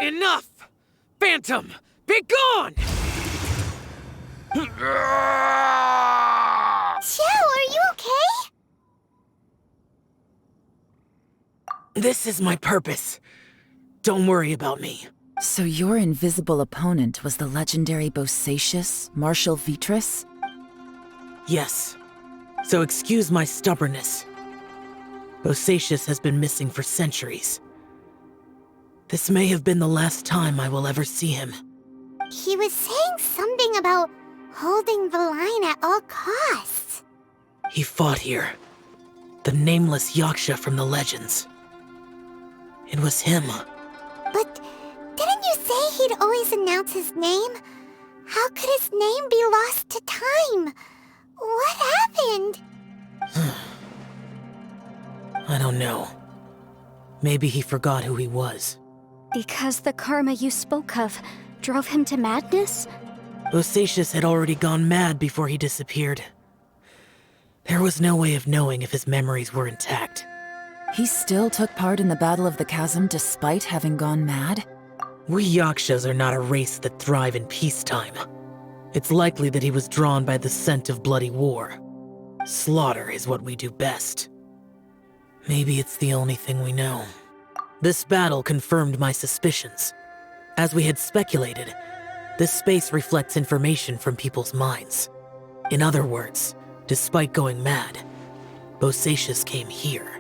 Enough! Phantom, be gone! Xiao, are you okay? This is my purpose. Don't worry about me. So your invisible opponent was the legendary Bosacious, Marshal Vitris? Yes. So excuse my stubbornness. Bosacious has been missing for centuries. This may have been the last time I will ever see him. He was saying something about holding the line at all costs. He fought here. The nameless Yaksha from the legends. It was him. But didn't you say he'd always announce his name? How could his name be lost to time? What happened? I don't know. Maybe he forgot who he was. Because the karma you spoke of drove him to madness? Bosacious had already gone mad before he disappeared. There was no way of knowing if his memories were intact. He still took part in the Battle of the Chasm despite having gone mad? We Yakshas are not a race that thrive in peacetime. It's likely that he was drawn by the scent of bloody war. Slaughter is what we do best. Maybe it's the only thing we know. This battle confirmed my suspicions. As we had speculated, this space reflects information from people's minds. In other words, despite going mad, Bosacious came here.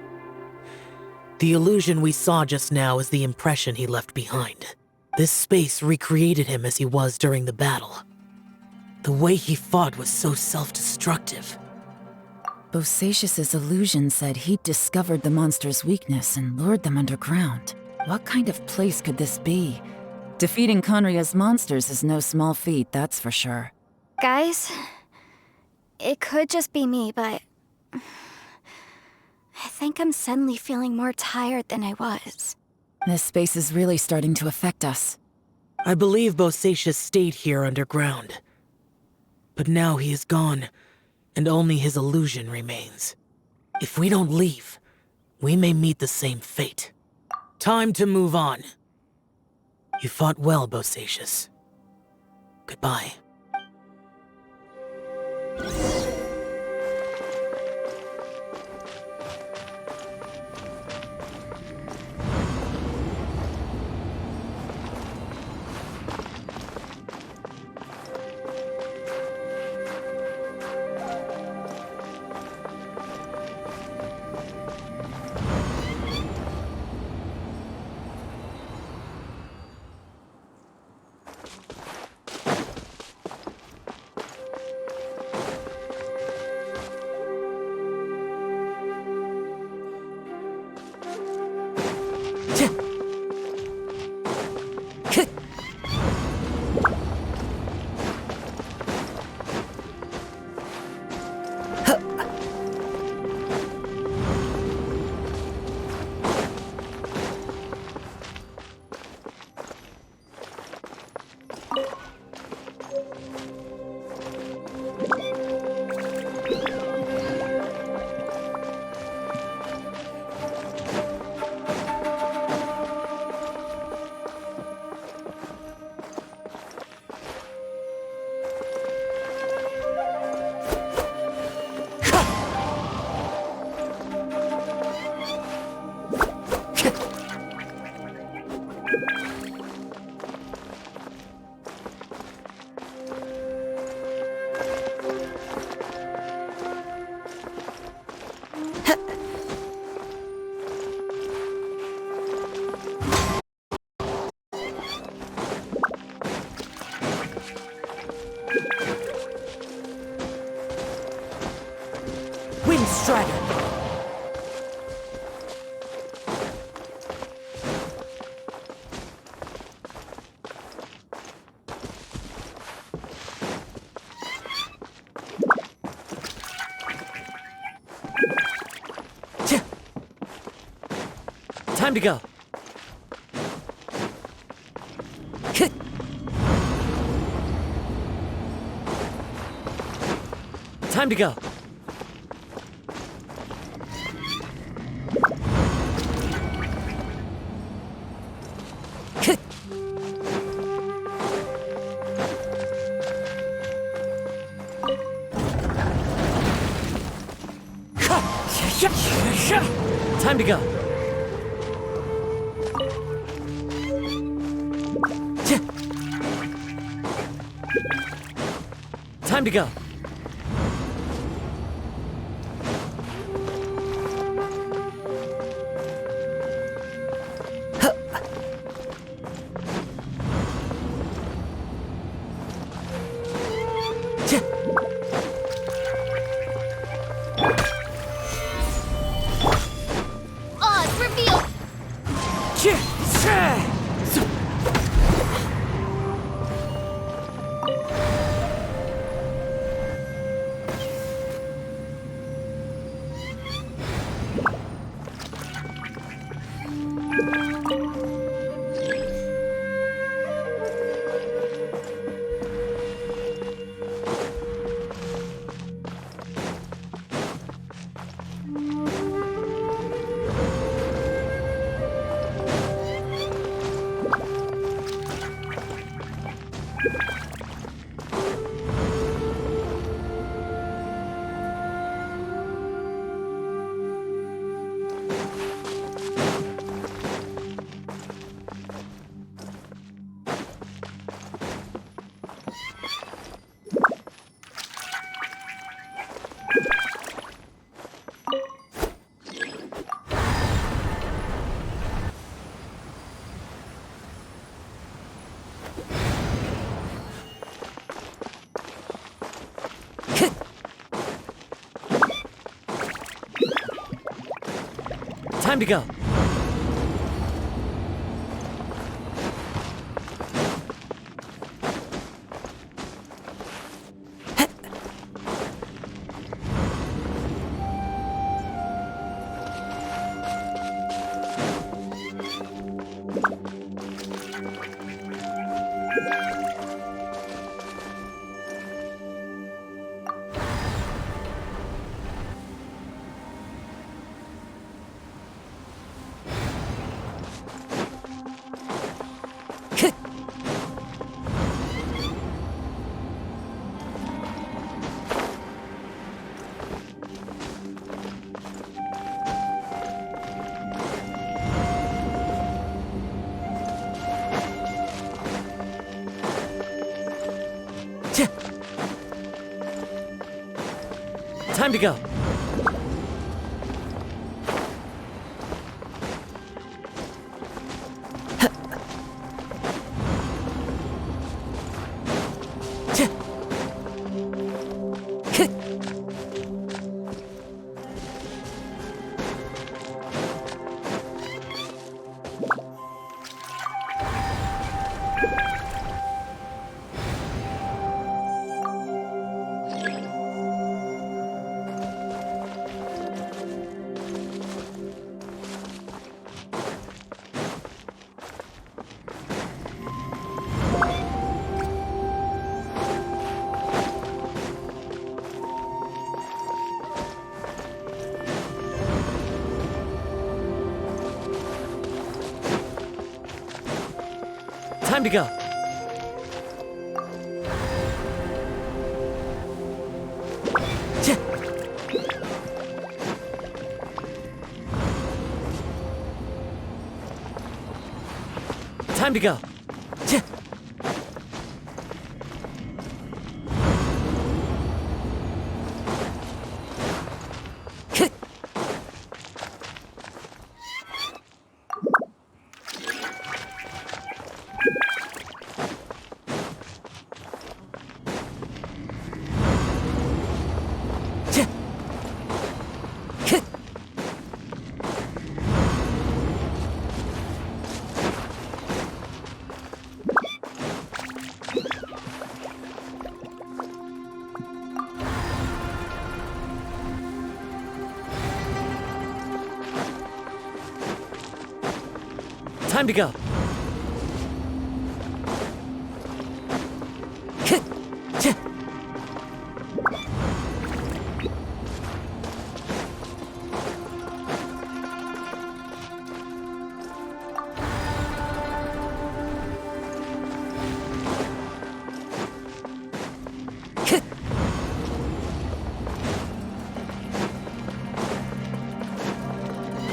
The illusion we saw just now is the impression he left behind. This space recreated him as he was during the battle. The way he fought was so self-destructive. Bosacious's illusion said he'd discovered the monster's weakness and lured them underground. What kind of place could this be? Defeating Conria's monsters is no small feat, that's for sure. Guys, it could just be me, but I think I'm suddenly feeling more tired than I was. This space is really starting to affect us. I believe Bosacious stayed here underground. But now he is gone, and only his illusion remains. If we don't leave, we may meet the same fate. Time to move on. You fought well, Bosacious. Goodbye. Time to go. Time to go. Time to go. Time to go. Oz, reveal! Time to go. Time to go. Time to go. Time to go. Time to go.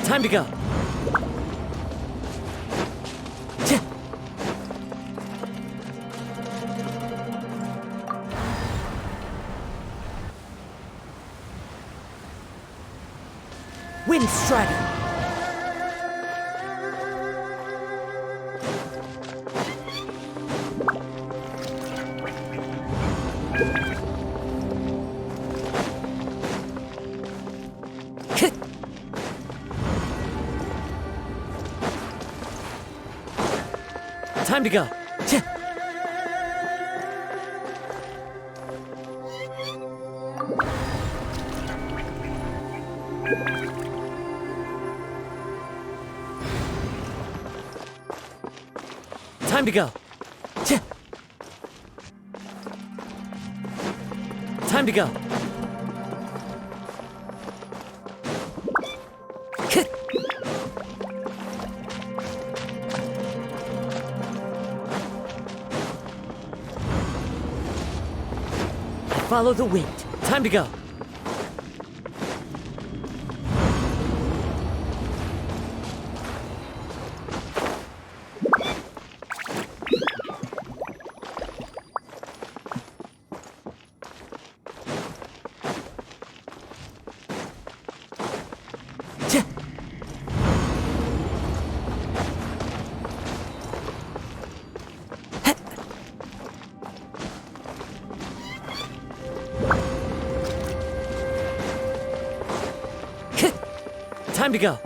Time to go. Wind Strider. Time to go. Time to go. Time to go. Follow the wind. Time to go. Time to go.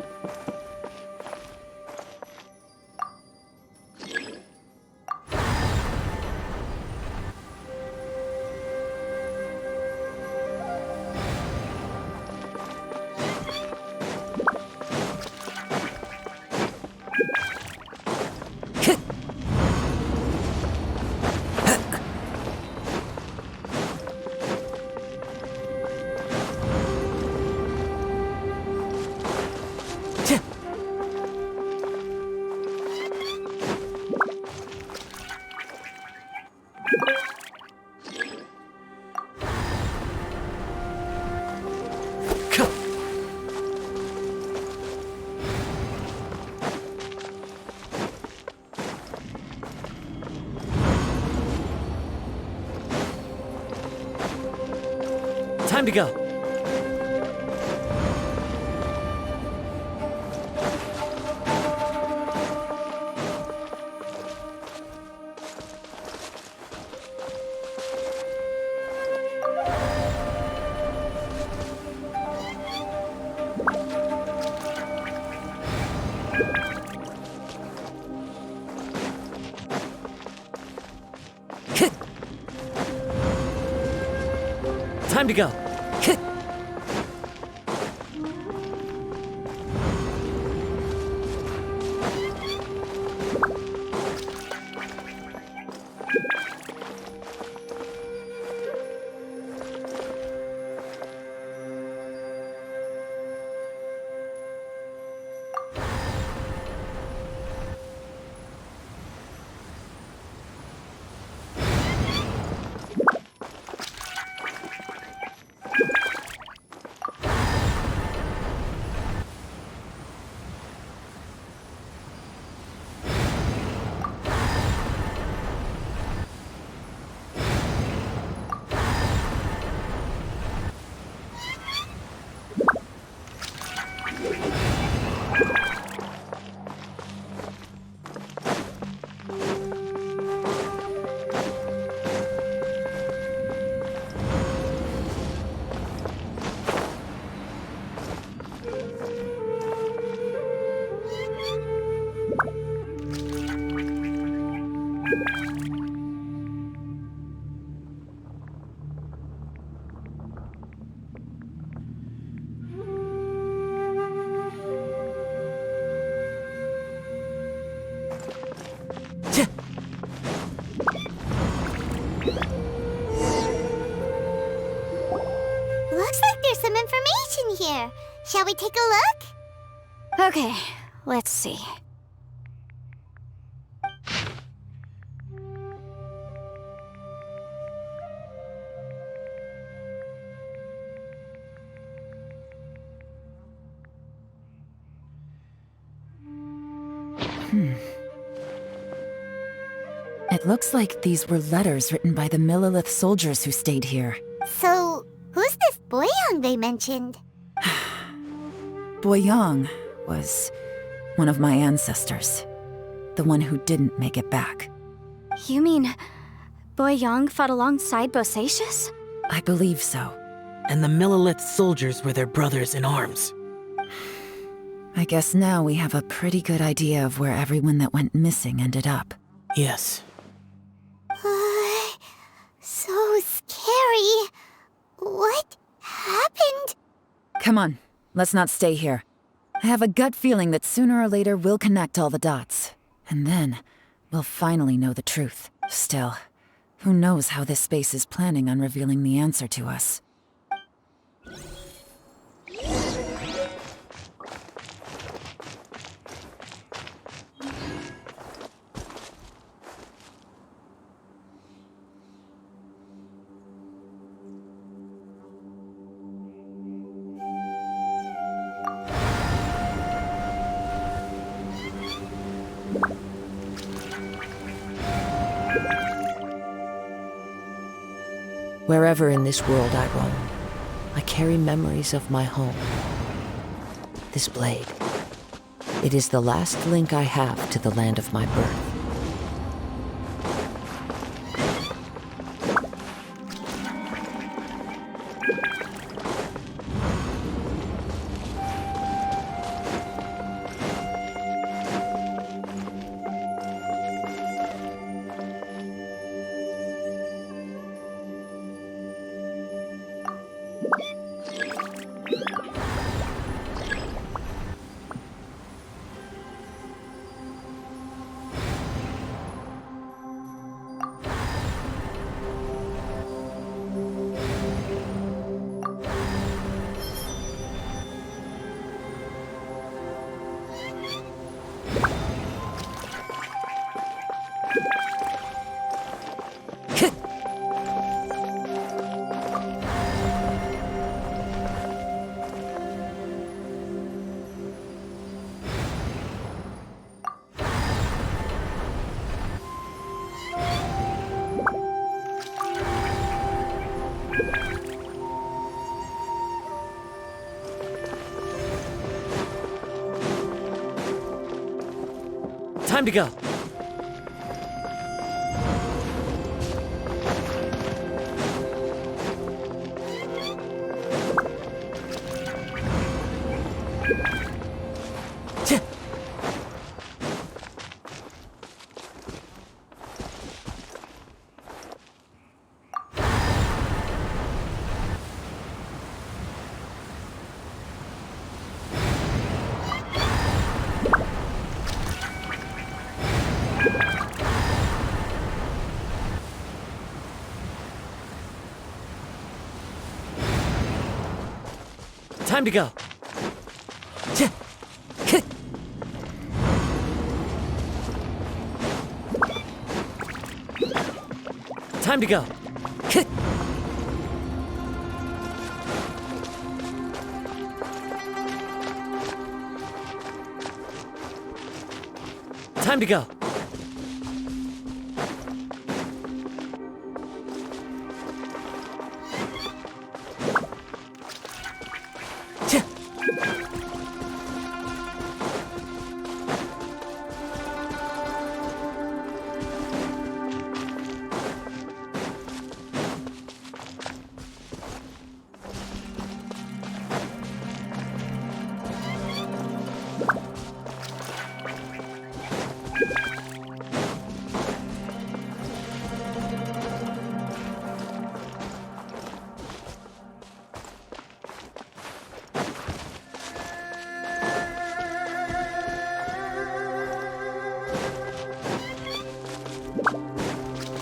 Time to go. Time to go. Shall we take a look? Okay, let's see. It looks like these were letters written by the Millilith soldiers who stayed here. So, who's this Boyang they mentioned? Boyang was one of my ancestors. The one who didn't make it back. You mean Boyang fought alongside Bosacius? I believe so. And the Millilith soldiers were their brothers in arms. I guess now we have a pretty good idea of where everyone that went missing ended up. Yes. So scary. What happened? Come on, let's not stay here. I have a gut feeling that sooner or later we'll connect all the dots. And then, we'll finally know the truth. Still, who knows how this space is planning on revealing the answer to us. Wherever in this world I roam, I carry memories of my home. This blade. It is the last link I have to the land of my birth. Time to go. Time to go. Time to go. Time to go.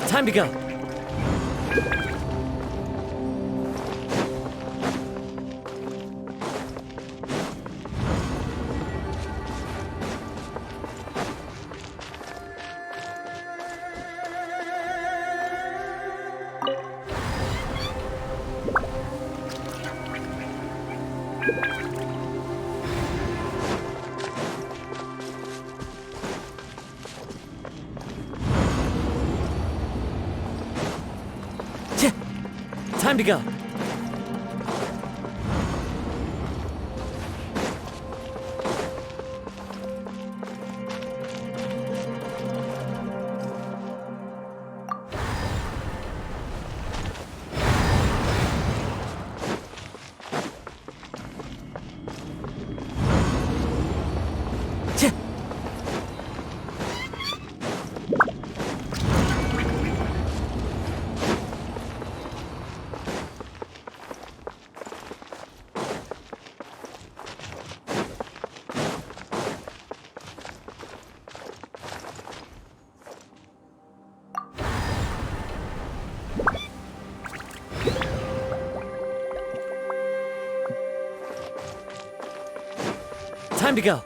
Time to go. Time to go. Time to go.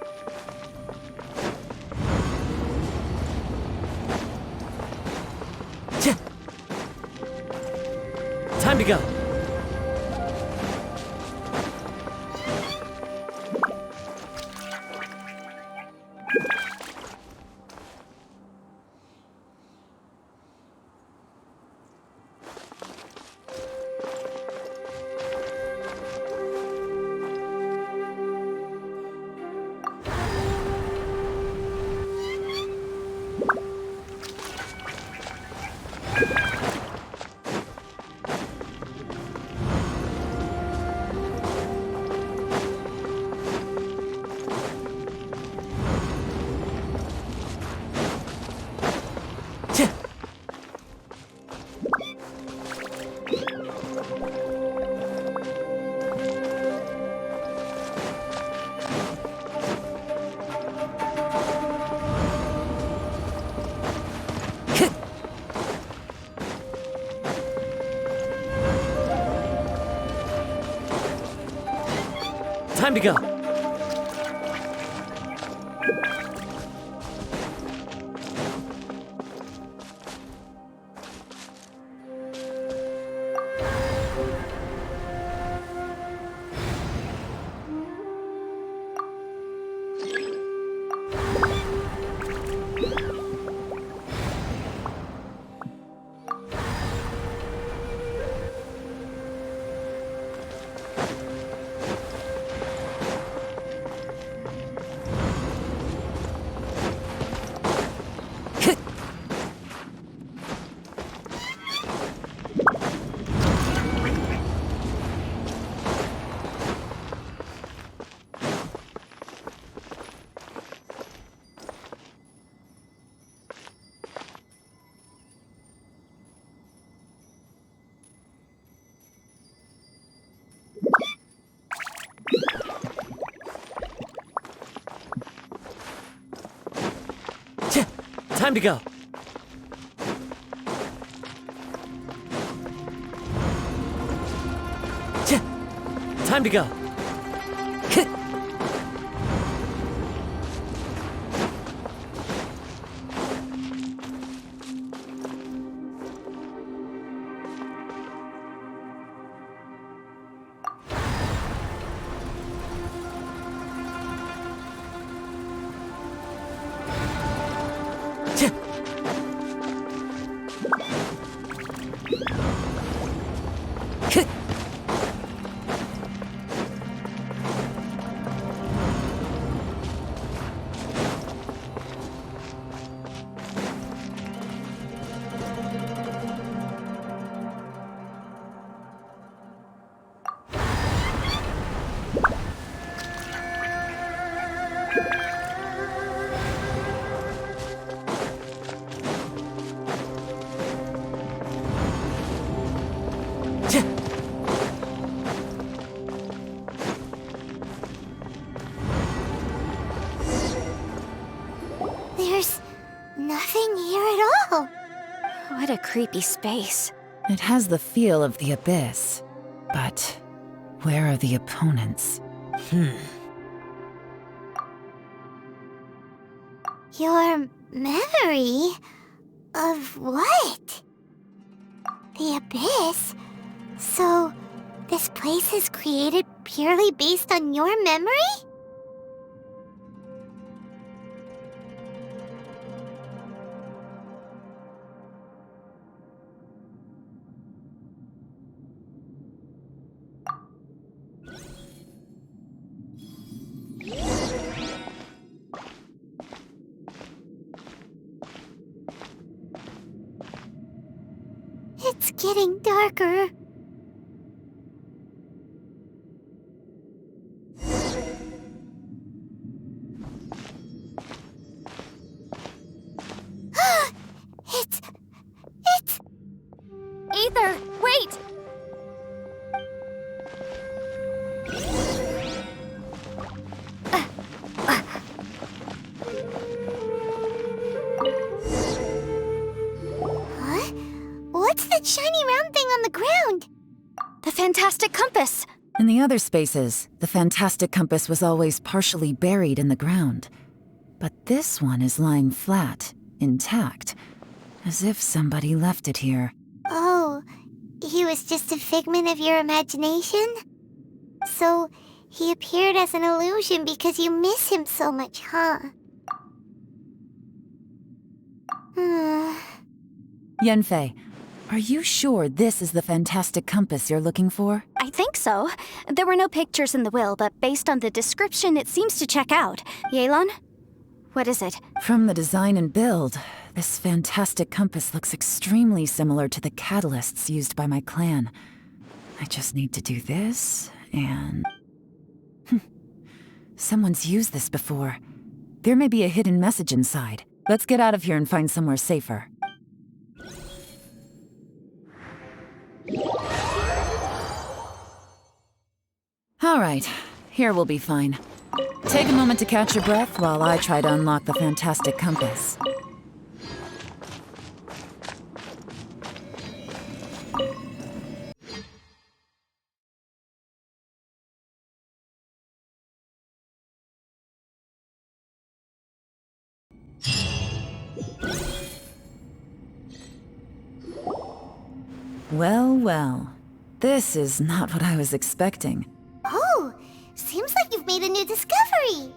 Time to go. Time to go. Time to go. Time to go. There's nothing here at all. What a creepy space. It has the feel of the abyss. But where are the opponents? Your memory of what? The abyss? So, this place is created purely based on your memory? getting darker. It's... Ether, wait! Huh? What's that shiny round thing on the ground? The fantastic compass! In the other spaces, the fantastic compass was always partially buried in the ground. But this one is lying flat, intact, as if somebody left it here. Oh, he was just a figment of your imagination? So, he appeared as an illusion because you miss him so much, huh? Yenfei, are you sure this is the fantastic compass you're looking for? I think so. There were no pictures in the will, but based on the description, it seems to check out. Yelan? What is it? From the design and build, this fantastic compass looks extremely similar to the catalysts used by my clan. I just need to do this, and... Someone's used this before. There may be a hidden message inside. Let's get out of here and find somewhere safer. All right, here we'll be fine. Take a moment to catch your breath while I try to unlock the fantastic compass. Well, well. This is not what I was expecting. Oh, seems like you've made a new discovery.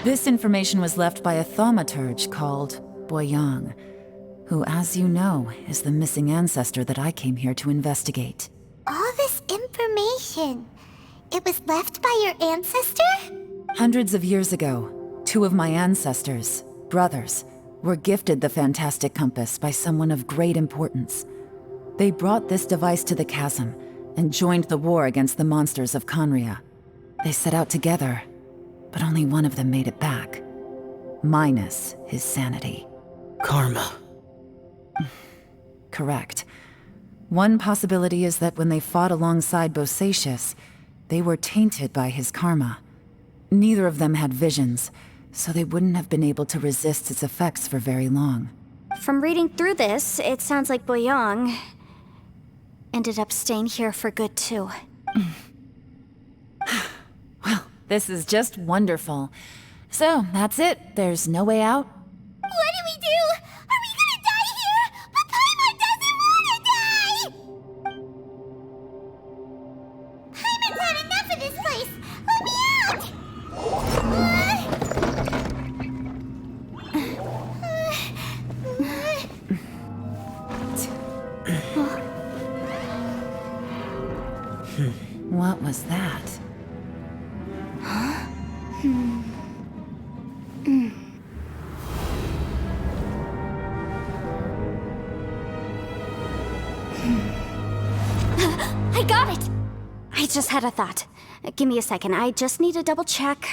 This information was left by a thaumaturge called Boyang, who, as you know, is the missing ancestor that I came here to investigate. All this information, it was left by your ancestor? Hundreds of years ago, two of my ancestors, brothers, were gifted the fantastic compass by someone of great importance. They brought this device to the chasm and joined the war against the monsters of Conria. They set out together, but only one of them made it back. Minus his sanity. Karma. Correct. One possibility is that when they fought alongside Bosacius, they were tainted by his karma. Neither of them had visions, so they wouldn't have been able to resist its effects for very long. From reading through this, it sounds like Boyang ended up staying here for good too. Well, this is just wonderful. So, that's it. There's no way out? What do we do? Are we gonna die here? But Paimon doesn't wanna die! Paimon's had enough of this place! Let me out! What was that? I got it! I just had a thought. Give me a second, I just need to double check.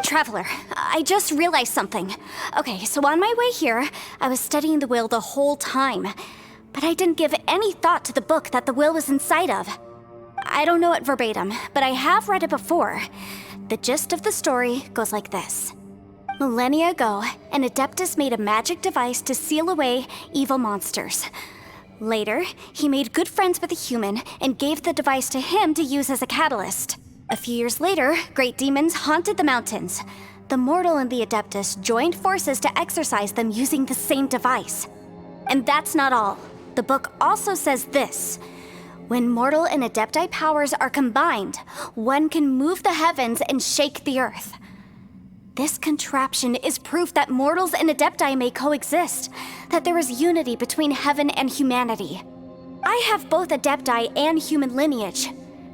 Traveler, I just realized something. Okay, so on my way here, I was studying the will the whole time. But I didn't give any thought to the book that the will was inside of. I don't know it verbatim, but I have read it before. The gist of the story goes like this. Millennia ago, an Adeptus made a magic device to seal away evil monsters. Later, he made good friends with a human and gave the device to him to use as a catalyst. A few years later, great demons haunted the mountains. The mortal and the Adeptus joined forces to exorcise them using the same device. And that's not all. The book also says this. When mortal and Adepti powers are combined, one can move the heavens and shake the earth. This contraption is proof that mortals and Adepti may coexist, that there is unity between heaven and humanity. I have both Adepti and human lineage.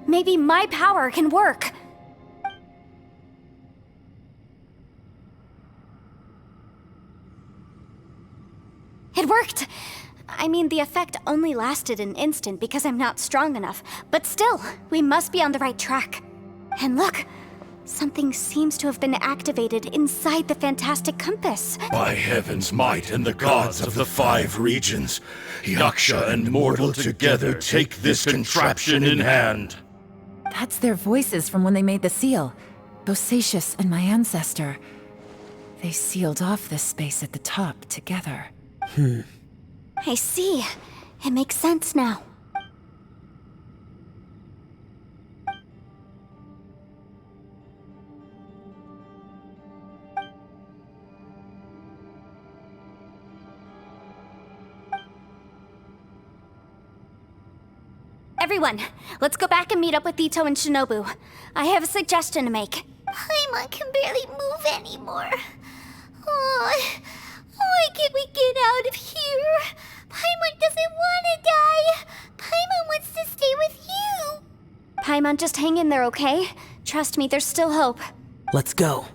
Maybe my power can work. It worked! I mean, the effect only lasted an instant because I'm not strong enough, but still, we must be on the right track. And look, something seems to have been activated inside the fantastic compass. By heaven's might and the gods of the 5 regions, Yaksha and mortal together take this contraption in hand. That's their voices from when they made the seal. Bosacius and my ancestor. They sealed off this space at the top together. I see. It makes sense now. Everyone, let's go back and meet up with Ito and Shinobu. I have a suggestion to make. Paimon can barely move anymore. Why can't we get out of here? Paimon doesn't want to die. Paimon wants to stay with you. Paimon, just hang in there, okay? Trust me, there's still hope. Let's go.